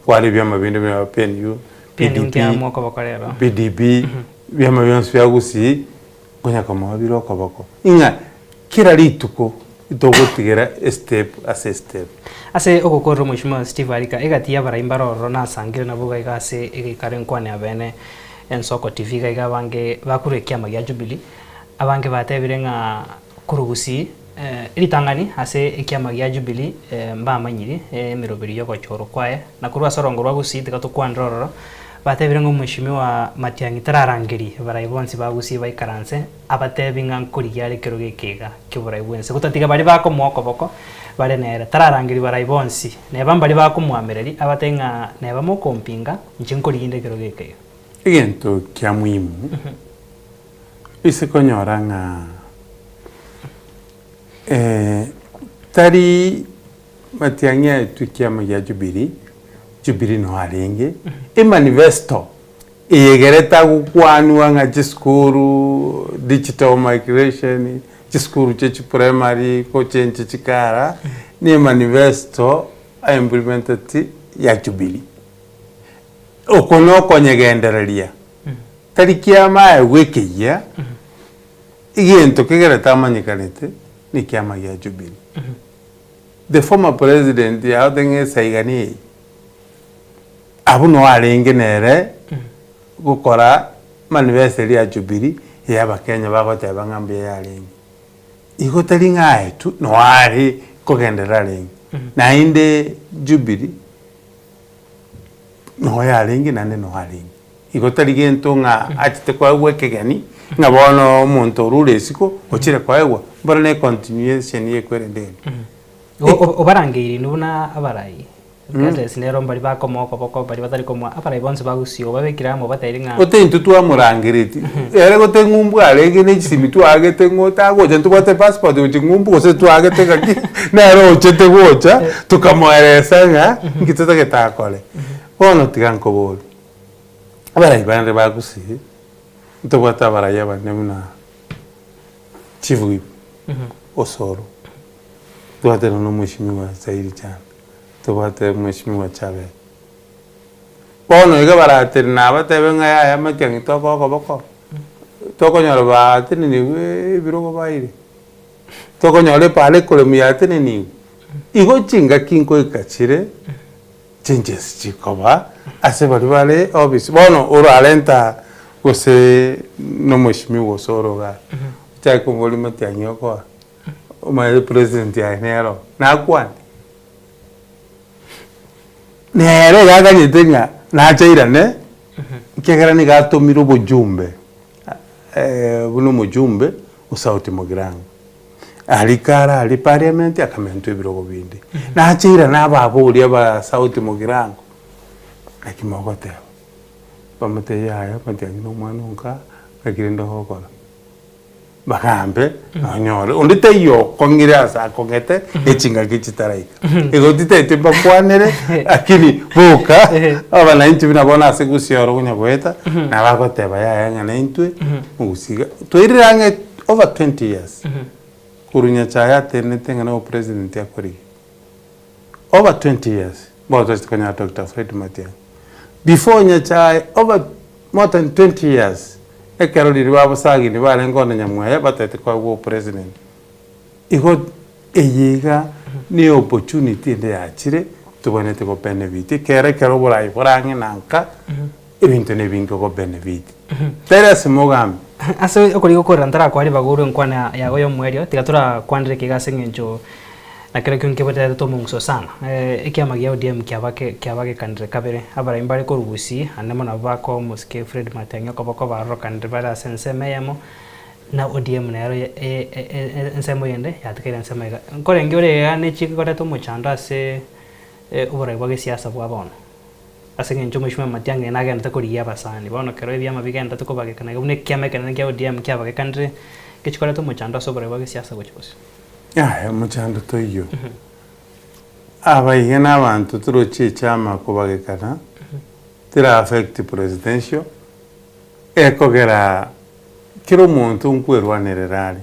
kwali byama bindi bya PNU PDP byama byonse byagusi gonya kama biro okoboko inga kira lituko itogotigera step ase ogokoro Mheshimiwa Steve Arika egatia baraimbaro rona sangire na buga igase igikare nkwane abene ensoko TV gaiga bange bakurekia magya Jubilee abange batebire nga kurugusi iritangani ase ekiama gya Jubilee mba manyiri emirobiri yo gochoro kwae na kurwa sorongorwa gusite gatokwandroro batebire ngo Mheshimiwa Matiang'i tararangeri baraibonsi bagusi baikaranse abatebinga nkuri yale kero gekega kiburaibwense gutatiga bari bako mwoko boko bare nere tararangeri baraibonsi ne bambari bako mwamereri abatenga ne bamo kompinga nchinkuri inde kero gekega igento kya muhimu ise konyoranga tari Matiang'i tukiama ya Jubilee no arenge manifesto egereta gukwanwa nga chiskuru digital migration chiskuru chechi primary ko chenche chikara ni manifesto implemented ya Jubilee okono konyegendereria tari kiama wekeya igento kegereta manyikanete ni kiama ya Jubilee the former president ya odenge saigani abu no arenge nere gukora manifesto ya Jubilee ya bakenya bagoteba ngambe ya arenge igotari ngae tu no ari kogendera arenge na inde Jubilee no ya arenge nane no arenge igotari gento nga atite kwa wekegani ngabono omuntu rule siko ochire kwa ewa bora ne continuation ye kwerende obarangiri nubuna abarai Ngate sinero mbali bako moko boko bali batari komwa apara ibonse bagusio babekira mo batairinga ote tu amurangiriti ere gote ngumbu arege ne simi tu agete ngota goje tu gote passport uti ngumbu ose tu agete kaki na ro chete gocha tukamweresa nga ngitata getakole bono tiganko bol abara ibande bagusi to bata baraya banemuna chivu osoro tuate no mheshimiwa Saidi Chan tuate mheshimiwa Chabe bono iga barateri nabatebe nga yaya makengi toko boko toko nyoro batini ni birogo baire toko nyole pale kole muyatini ni igo chinga kinko ikachire changes chikoba ase bali obisi bono oro alenta gose no mheshimiwa Soroga chako boli matianyoko my president ya nero na kwani nere gaga nyitenga na chaira ne kegera ni gato miro bojumbe buno mujumbe usauti Mugirango alikara ali parliament akamento ibirogo bindi na chaira na babo uri aba sauti Mugirango akimogote pamete yaya patangi no mwanonka akirendo hokora bakambe anyore ondite yo kongire asa kongete echinga kichitaraika ego tite bakwanere akini boka abana inti binabona asigusioro kunyabweta na bakoteba yaya ngana intwe usiga toirange over 20 years kurunya chaya tenete ngana president yakori over 20 years bodo tukanya Dr. Fred Matiang'i before nyachai over more than 20 years ekeroli riwabo sagi ni bale ngona nyamwaya batete kwa go president igo eyiga ni opportunity nde achire tubonete ko benefit kero borai borange nanka ibintu ne bingo ko benefit tere simogambe aso okori gukora ndara kwari baguru nkwana yago yo mwerio tigatura kwandire kigase ngenjo na kero kyonke botete to mungso sana ikiama gya ODM kyabake kandire kabere abara imbare ko rubusi anemo na bako muske Fred Matiang'i ko bako baro kandire bara sense meyemo na ODM na yaro ensemo yende yatikira ensemo ga nkore ngore ya ne chikora to muchanda se ubora bwa siasa bwa bono asengen njo mheshimiwa Matiang'i na genda ko riya basani bono kero bya mabigenda to ko bage kana une kyame kana gya ODM kyabake kandire kichikora to muchanda so ubora bwa siasa gochose ya muchando to iyo abaige n'abantu turochi chama kubagekana tira affect presidential ekogera kiro muntu nkwerwanererari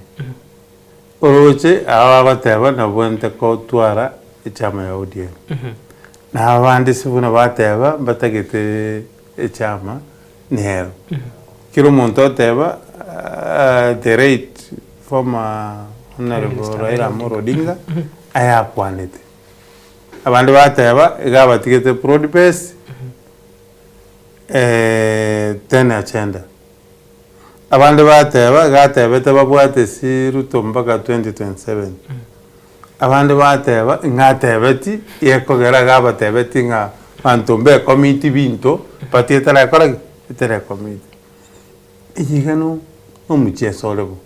oroche aba bateba na bonte ko twara ichama ya ODM na abandi sibuna bateba batagete ichama nero kiro muntu oteba the rate from Honorable Raila Amolo Odinga aya kwanete abandi bateba igaba tigete broad base tena agenda abandi bateba gatebete babwate si Ruto mpaka 2027 abandi bateba ngatebeti yekogera gaba tebeti nga bantumbe committee binto patietera kola itere committee igano omucheso lebo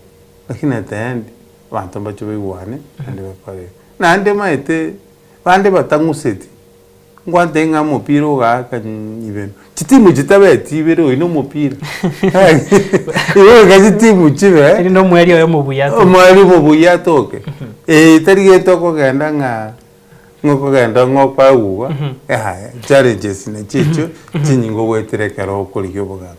lakini atendi bantu bacho bigwane ande bakore nande maite bande batanguseti ngwante nga mupiro ga kanibeno chitimu chitabeti bero ino mupira iwe ga chitimu chibe ino mweri yo mubuyato mweri mubuyato ke tarige toko genda nga ngoko genda ngokwa uwa challenges na chicho chinyingo weterekero okurigyo boga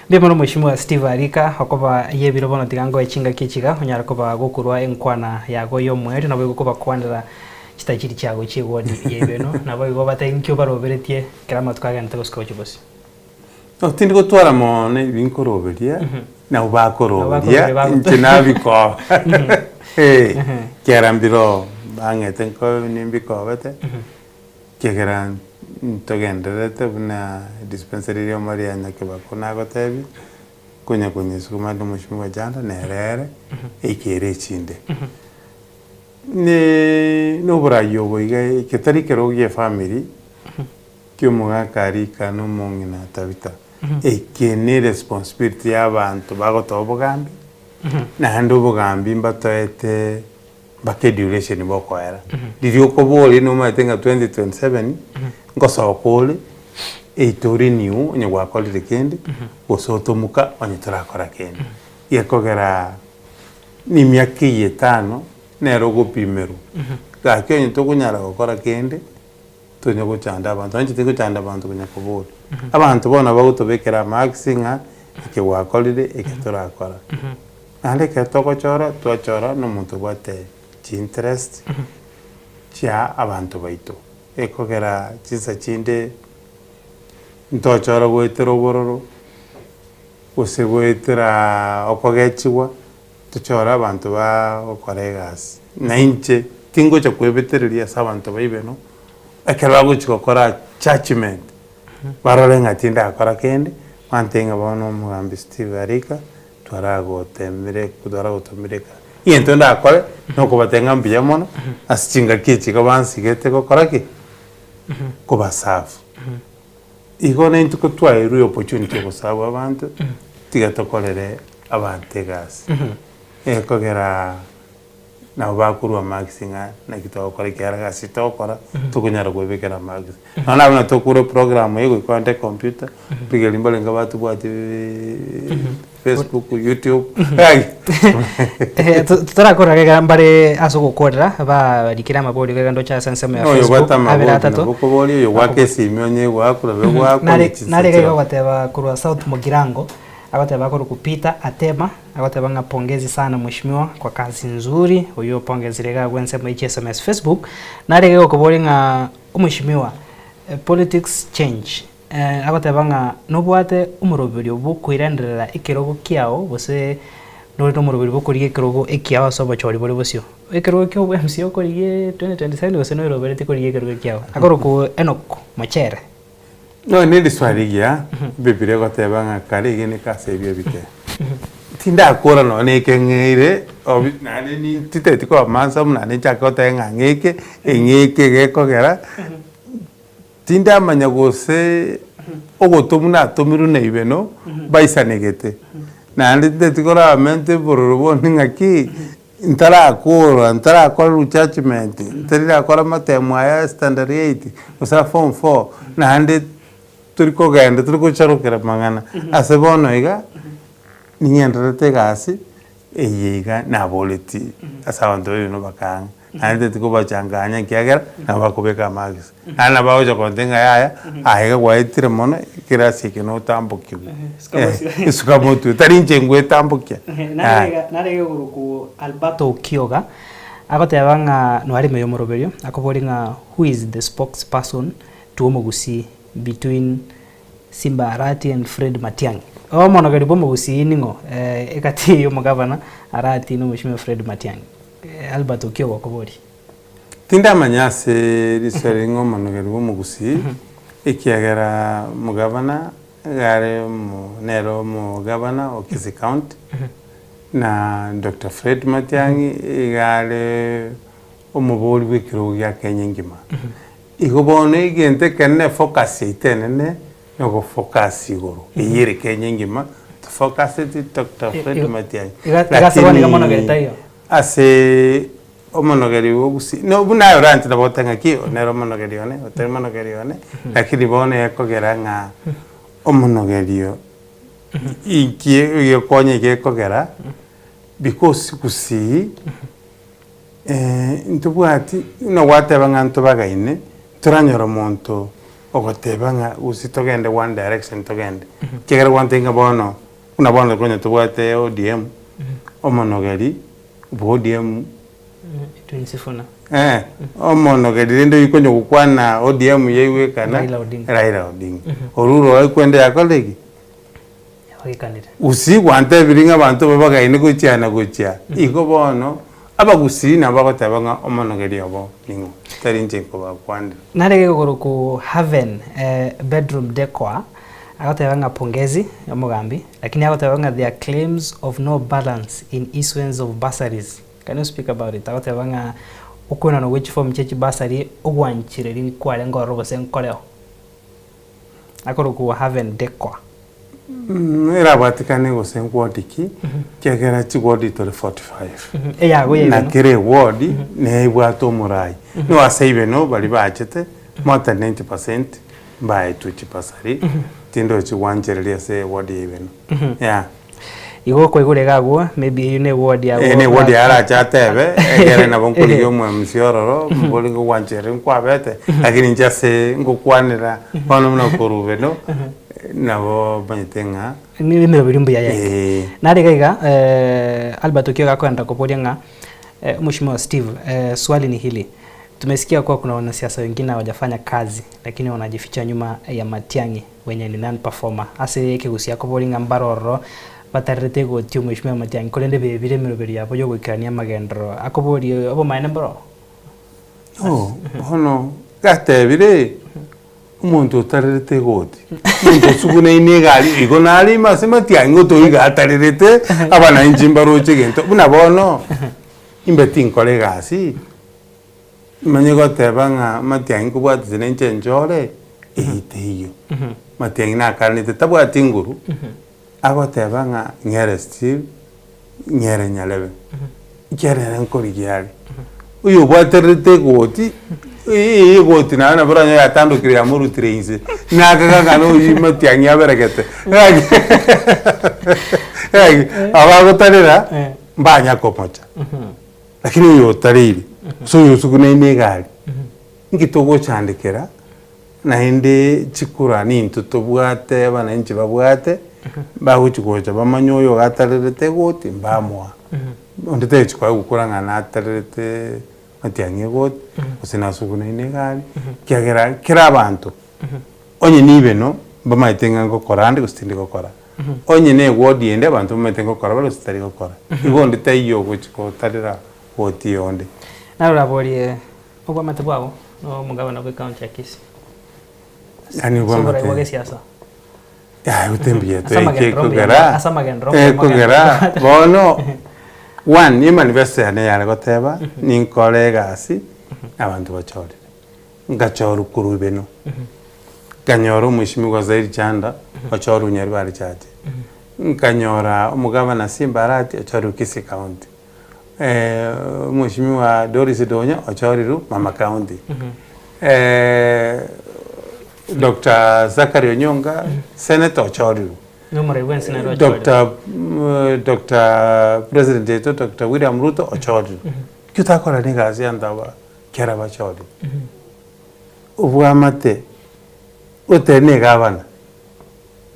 Bimano mheshimiwa Steve Arika hakoba yebiro bono tigango echinga kichiga onyara koba gukurwa enkwana yago yo mweri nabo gukoba kwandira kitachiri cyago chigodi yebeno nabo go batayinkyo baroberetie kirama twaganta gosko chibosi otindi gutwara mone binkoroberia na ubakoroberia ntinabiko kerambiro bangete nko nimbiko bete kegeran togenderete buna dispensary yo Maria nyakeba kona gotebi kunya sukuma ndo mheshimiwa janda nerere ekere chinde ne no burayo boiga ketari kerogie family kyomuga kari kanu mongina tabita ekene responsibility y'abantu bagotobogambi na hando bogambi mbatoete bake duration boko era dirio ko boli no matenga 2027 ngoso kole eitori niu onye gwakolire kende gosotomuka onye turakora kende yekogera ni myaka 5 nero gopimeru gake onye tokunyara gukora kende tonye guchanda abantu onye tiguchanda abantu kunya kubura abantu bona bagutobekera maxinga ke gwakolire ekiturakora ande ke tokochora twachora no muntu bate interest chia abantu baitu ekogera chinsa chinde ntochora gwetera obororo gose gwetera okogechiwa tuchora abantu ba okoregas na inche tingo cha kwebetereria sa abantu baibeno ekera guchikokora judgment barorenga tinda akora kende mantenga bono mugambi Steve Arika twaragotemire kudaragotomireka yento ndakore no kubatenga mbiya mono asichinga kichi kabansigete gokora ki kubasafu igone ntuko twairu opportunity kusabu abantu tigatokorere abantegas ekogera na bakurwa maxinga na kitokora kyaraga sitokora tukunyara gwebekera max nana bana tokuro program yego kwande computer bigelimba lenga batu bwati Facebook YouTube tutarakora ga mbare asogokorera ba dikira mabodi ga ndo cha sansemo ya Facebook abera tatu boko boli yo wake simyonye gwakura begwa nare ga wateba kurwa South Mogirango agateba ko kupita atema agateba nga pongezi sana mheshimiwa kwa kazi nzuri uyo pongezi rega gwense mu SMS Facebook nare ga ko boli nga mheshimiwa politics change agateba nga nobwate umurobiri obukwirandira ikirogo kiao bose no umurobiri bokuriye ikirogo ekiao sobo chori bole bosio ikirogo kyo MC okoriye 2027 bose no robere tikoriye ikirogo kiao akoro ko Enoch Machere no ni swali ya bibire goteba nga kare gene kasebye bike tinda akora no ne kengere obi nane ni titeti ko mansa mnane chakota nga ngeke gekogera tinda manya gose ogotomuna tomiru na ibeno baisanegete nande tetikora mente borobo ningaki ntara akora judgment ntara akora matemo ya standard 8 usa form 4 nande turiko gande turiko charokera mangana asebono iga niyenderete gasi eyiga naboleti asabantu bino bakanga nande tiko bachanganya kiagera nabakubeka magis ana baoja kontenga yaya ahega gwaitire mono kirasi kino tambukiwe isukamotu tarinche ngwe tambukia narege guruku Alberto Kioga agotebanga no ari meyo moroberio akoboringa who is the spokesperson to Omogusi between Simba Arati and Fred Matiang'i mono gari Omogusi ningo ekati yo mugavana Arati no mheshimiwa Fred Matiang'i Alberto Kioga kobori tinda manyase risaringo mono gari Omogusi ikiagera mugavana gare nero mugavana Okisi County na Dr. Fred Matiang'i gare omuboli wikiro ya Kenya ngima igobone igente kenne focus itenene no focus igoro iyire Kenya ngima focus Dr. Fred Matiang'i igasabone gamono getayo ase omonogeri wogusi no bunayo ranti na botanga ki nero monogeri one hotel monogeri one lakini bone yakogera nga omonogerio ikie yokonye gekogera because kusi ntubwati no watebanga ntubagaine turanyora muntu ogotebanga usitogende one direction togende kigera wantinga bono unabona kwenye tubwate ODM omonogeri ODM tunisifuna omonogeri ndo ikonyo kukwana ODM yewe kana Raila Odinga oruro akwende yakolegi yabagikanira usi kwante biringa abantu babagaine kuchiana iko bono abagusi na bagotabanga omonogeri abo ningo tarinje ko bakwande narege guruku Haven bedroom decor agotabanga pongezi omugambi lakini agotabanga their claims of no balance in issuance of bursaries. Can you speak about it? Agotabanga ukuna no which form chechi bursary ogwanchire rin kwale ngoro bose nkoreo akuruku Haven decor era batikane gose ward-ki kiagera chigodi tore 45 yago na kire ward ne ibwato murai no asaibe no bali bachete more than 90% by 20% tindo chiwanjereria se ward even yeah igo ko igure gagwo maybe you know ward yago ne ward ara chatebe egere na bonkuri yo mwe msiororo mboli go wanjere nkwabete lakini njase ngokwanira bano mna kurube no nabo banyitenga ni mero birimbu ya nari gaiga Albert ukio gakwenda kuporia nga mheshimiwa Steve swali ni hili. Tumesikia kuwa kuna wanasiasa wengine hawajafanya kazi lakini wanajificha nyuma ya Matiang'i wenye ni non performer ase kigusia kuporia nga mbaroro batarete go tio mheshimiwa Matiang'i kolende bebire mero biri yabo yo gwikania magendro akobori obo maine mbaro hono gatebire umuntu utarerete goti umuntu sugune inegari igonari masema Matiang'i to igatarerete abana injimbaro chigento buna bono imbeting kolegasi manye gotebanga Matiang'i kubwatse nenche njore ehiteyo Matiang'i na karnite tabwati nguru agotebanga nyere Steve nyere nyalebe ikere nkori gyari uyu bwaterete goti goti na branyo ya tando kiri amuru trains na gaga no Matiang'i aberekete abagotarira mbanya komocha lakini uyu tariri so uyu sugune inegari ngitogo chandikera na indi chikura ni ntutubwate bana inchi babwate baguchikocha bamanyoyo gatarerete goti mbamwa ondete chikwa gukuranga na atarerete Matiang'i goti usina sugune inegari kiagera kira abantu onye nibe no bamaitenga ngokorande gustindi gokora onye ne wodi ende abantu bamaitenga gokora balo stari gokora igonde tayo guchiko tarira goti yonde narora bori ogwa matebwabo no mugabana kwa county ya Kisii yani ogwa matebwabo siasa ya utembie to asamagendro kugera bono one ni manifesto ne yale goteba ni kolegasi abantu bachorire ngachoru kurubeno kanyoro mheshimiwa Zairi Chanda achoru nyari bari chaje nkanyora umugabana Simbarati achoru Kisii county mheshimiwa Doris Donya achoru Mama county Dr. Zachary Onyonga senator achoru Dr. President Dr. William Ruto achoru kitakora ni gazi andawa kera bachoru ubwamate utene gavana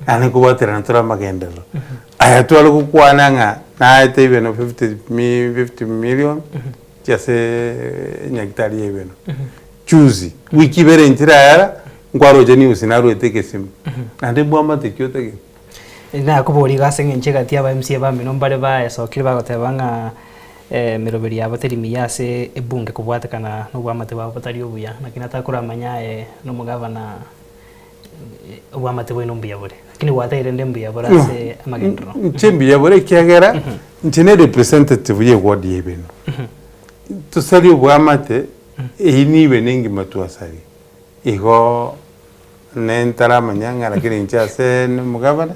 ane kubatera ntura magendero aya twalo kukwana nga na ate ibeno 50 million jase nyagitari ibeno chuzi wiki bere ntira yara ngwaro jeni usinaro eteke simu ande bwamate kyotege na kubori gasenge nchega tia ba MC ba mino mbare ba so kiri gotebanga miroberi ya bateri miyase ebunge kubwatakana no bwamate ba batari obuya nakina takura manya no mugavana bwamate bwe nombiya bore lakini wataire ndembiya bora se amagendro nchembiya bore kiagera nchene representative ye ward yebeno tusali bwamate ehiniwe nengi matuasari igo nentara manyanga lakini nchase mugavana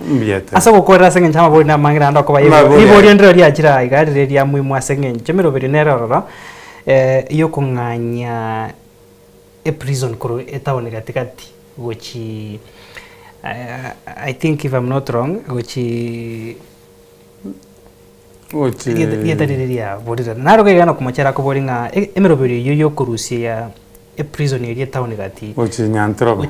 mbiyata asa gukora senge nchama bori na mangira ndo ko baye ibori ndro ria chira igari ria mwimu asenge nchemero biri nerororo iyo kunganya prison kuru etawone katikati which I think if I'm not wrong which yetariria borira naro gana kumachara ko boringa emerobiri yo kurusia prison area town gati which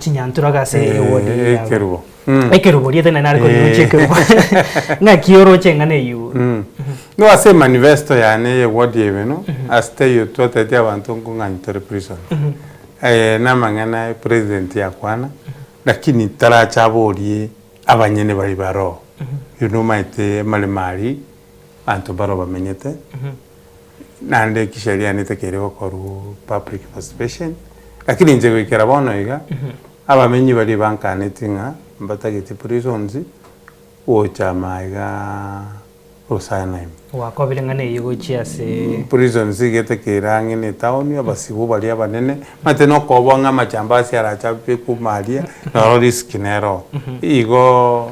nyantura gase wodi ekerubo ekerubo yete na naro ko cheke na kioro chenga ne yu no ase manifesto yane wodi yebeno aste yo twatete abantu nganyitore prison na mangana president ya kwana lakini tara chaborie abanyene bari baro you know maite malemari anto baro bamenyete nande kisheria nitekere koru public participation lakini nje kwikera bono iga abamenyi bari bankanetinga mbatagete prisons o chama iga Rusanaim wakobirengane yugo chiase prison sigete kirangi ni town abasibu bali abanene mate no kobonga machambasi arachape kumalia no risk nero igo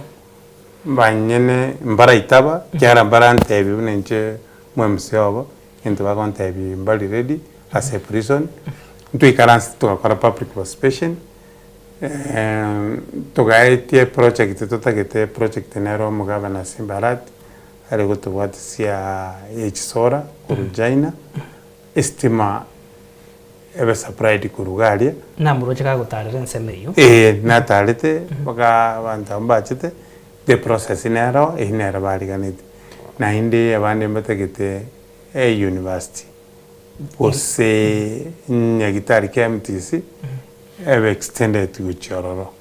banyene mbara itaba kyara mbara ntebi nenche mwemseobo into bakontebi mbali ready as a prison to ikaransi tukakora public participation tugaetie project tutagete project nero mugabana Simbarat ari gutubwatisia echisora kurujaina estima ebe supplied kurugalia na muroje ka gutarira nsemeyo natarite baka banta mbachite the process nero inera bariganite na indi abandi mbategete university pose nyagitari KMTC ebe extended to Chororo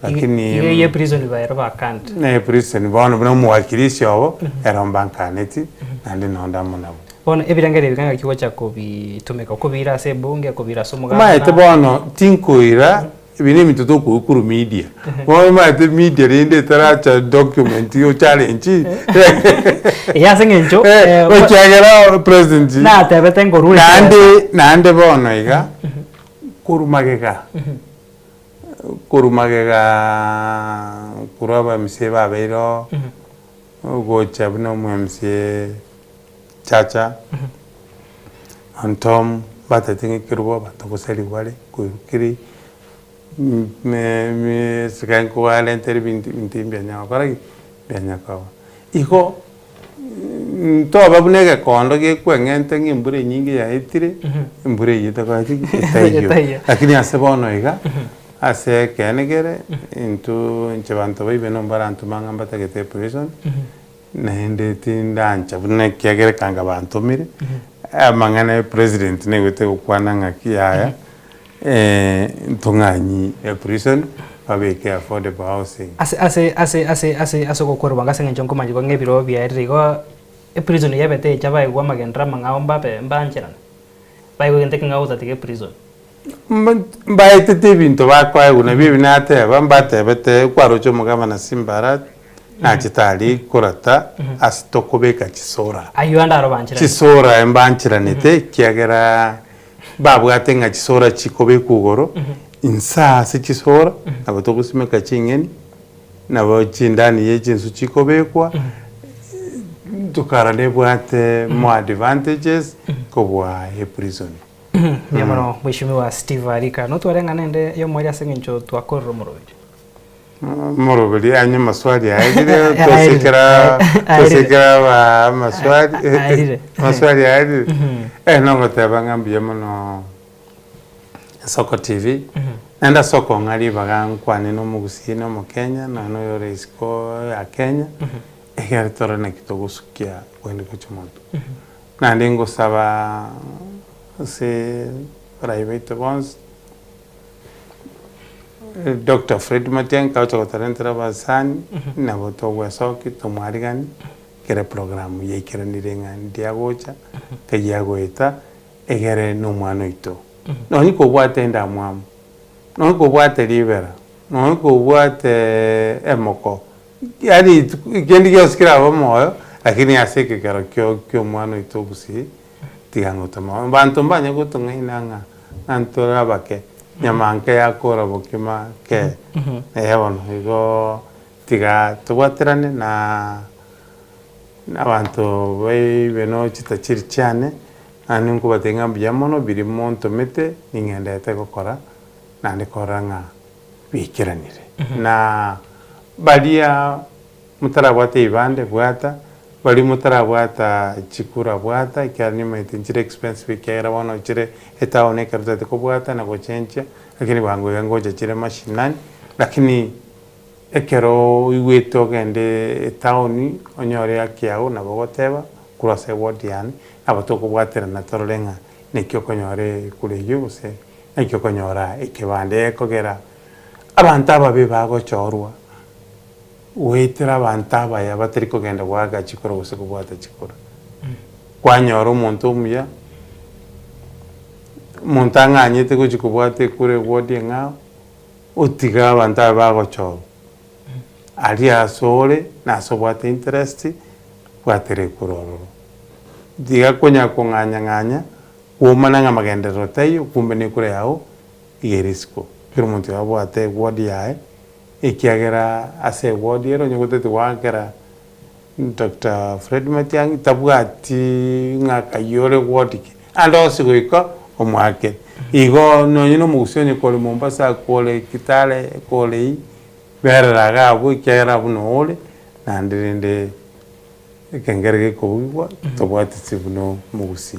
lakini ye prison bayero bakandi ne prison bono no muwakilishi wao era mbankaneti nandi nonda munabo bono ebirangere bikanga kigo cha kubitumeka kubira se bunge kubira somuga maete bono tinkuira ibini mituto kukuru media bono maete media rinde taracha document yo challenge ya sengencho ochagera president na tebete ngorule nande bono iga kurumagega kuraba mse babeiro gocha bino mse chacha antom batatingi kirubo batokoseli wale kuri me sekan ko ale intervinti bianya para bianya ko iko to babunega kondo ke kwengente ngimbure nyingi ya itire imbure yita ko itayo lakini asebono iga ase kenegere into nchebanto bibe no barantu mangamba tagete prison na ende tindancha bune kyagere kanga bantu mire amangana president ne gote kwana ngakiaya ntunganyi prison babeke affordable housing ase gokorwa ngasenga njonko manjigo ngebiro byarigo prison yabete chaba igwa magendra mangaomba pe mbancherana baigo gente ngauta tike prison mbaete bintu bakwaye una bibi nateba mbatebete kwarocho mugama na Simbarat na chitali kurata asitokobeka chisora ayo andaro banchira chisora embanchiranete kiagera babwate nga chisora chikobe kugoro insa se chisora abatogusimeka chingeni nabo chindani yechinsu chikobekwa tukarane bwate mo advantages kobwa e prison Nyamano mheshimiwa Steve Arika no twarenga nende yo moja sengencho twakorro Morobeli anya maswali aidire tosekera wa maswali aidire no ngoteba ngambye muno Soko TV enda soko ngali bagangwane no mugusino mu Kenya na no yore isko ya Kenya egere torana kitogusukia kwende kuchumoto na ndingo saba se private ones Dr. Fred Matiang kaucha kotarentera basani na boto wesoki tomwarigani kere program yekere nirenga ndiagocha kayagoeta egere no mwana ito no ni ko bwate nda mwamu no ko bwate libera no ko bwate emoko yani kendi yoskira bomoyo lakini aseke kero kyo mwana ito busi tigango tama bantu mbanye gutunga inanga antora bake nyamanke yakora bokima keebono igo tiga tugwaterane na abantu beno chitachiri cyane ani nko batenga byamono biri monto mete ingenda yate gukora nandi koranga bikiranire na balia mutarabwate ibande bwata bali mutarabwata chikura bwata ikyani maitinjire expensive kyera bono chire etaone kartate ko bwata na gochencha lakini bango yangoja chire mashinani lakini ekero iweto gende etaoni onyore yakiao na bogoteba kurase wodiani abatoko bwatera na torolenga nekyo konyore kule yuse nekyo konyora ikebande kogera abantu ababe bagochorwa wetera abantu abaya batari kugenda gwaga chikoro gose kubwata chikoro kwanyora umuntu umuya montanganyete ko chikubwate kure wodi ngao utiga abantu bagochorwa ali asole na sobwate interest bwatere kurororo diga konya nganya kuumana nga magendero tayo kumbe ni kure yao igerisko kero muntu yabo ate ward yae ikiagera ase ward yero nyogotete wakera Dr. Fred Matiang'i tabwati nga kayore ward ki ando sigoiko omwake igo nonyino mugusonye kole Mombasa kole Kitale kole beraraga abo ikiagera buno ole nandirinde kengerege kubwa tobwati buno mugusi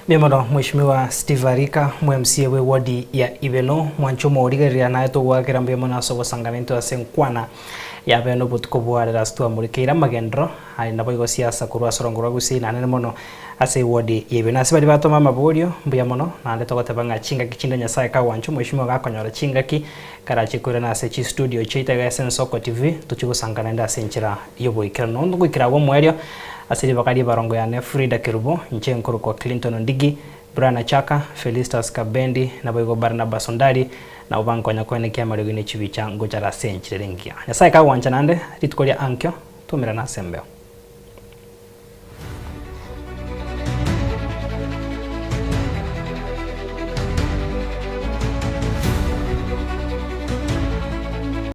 Miamono Mheshimiwa Steve Arika MCA we wadi ya Ibeno mwanchomo origeria naye tugwakira mbiamona sogo sanganento asenkwana ya beno butuko bwarera stu amurikira magendro hari nabo igo siasa kurwa sorongorwa gusi nanene mono ase wadi ya Ibeno asibari batoma maburio mbiamono nande togotebanga chinga kichinda nyasaye ka wancho Mheshimiwa gakonyora chingaki karachikura na ase chi studio cheitaga Sensoko TV tuchigo sanganenda asenchira yoboikira nondo gwikira bo mwerio asiri bakari barongo ya Frida Kirubo nche nkuru kwa Clinton Ndigi Brana Chaka Felistas Kabendi na boigo Barnabas Ondari na ubanko nyakwene kia marigini chibicha ngochara senchirengia nyasaye ka wancha nande ritukolia ankyo tumira na sembeo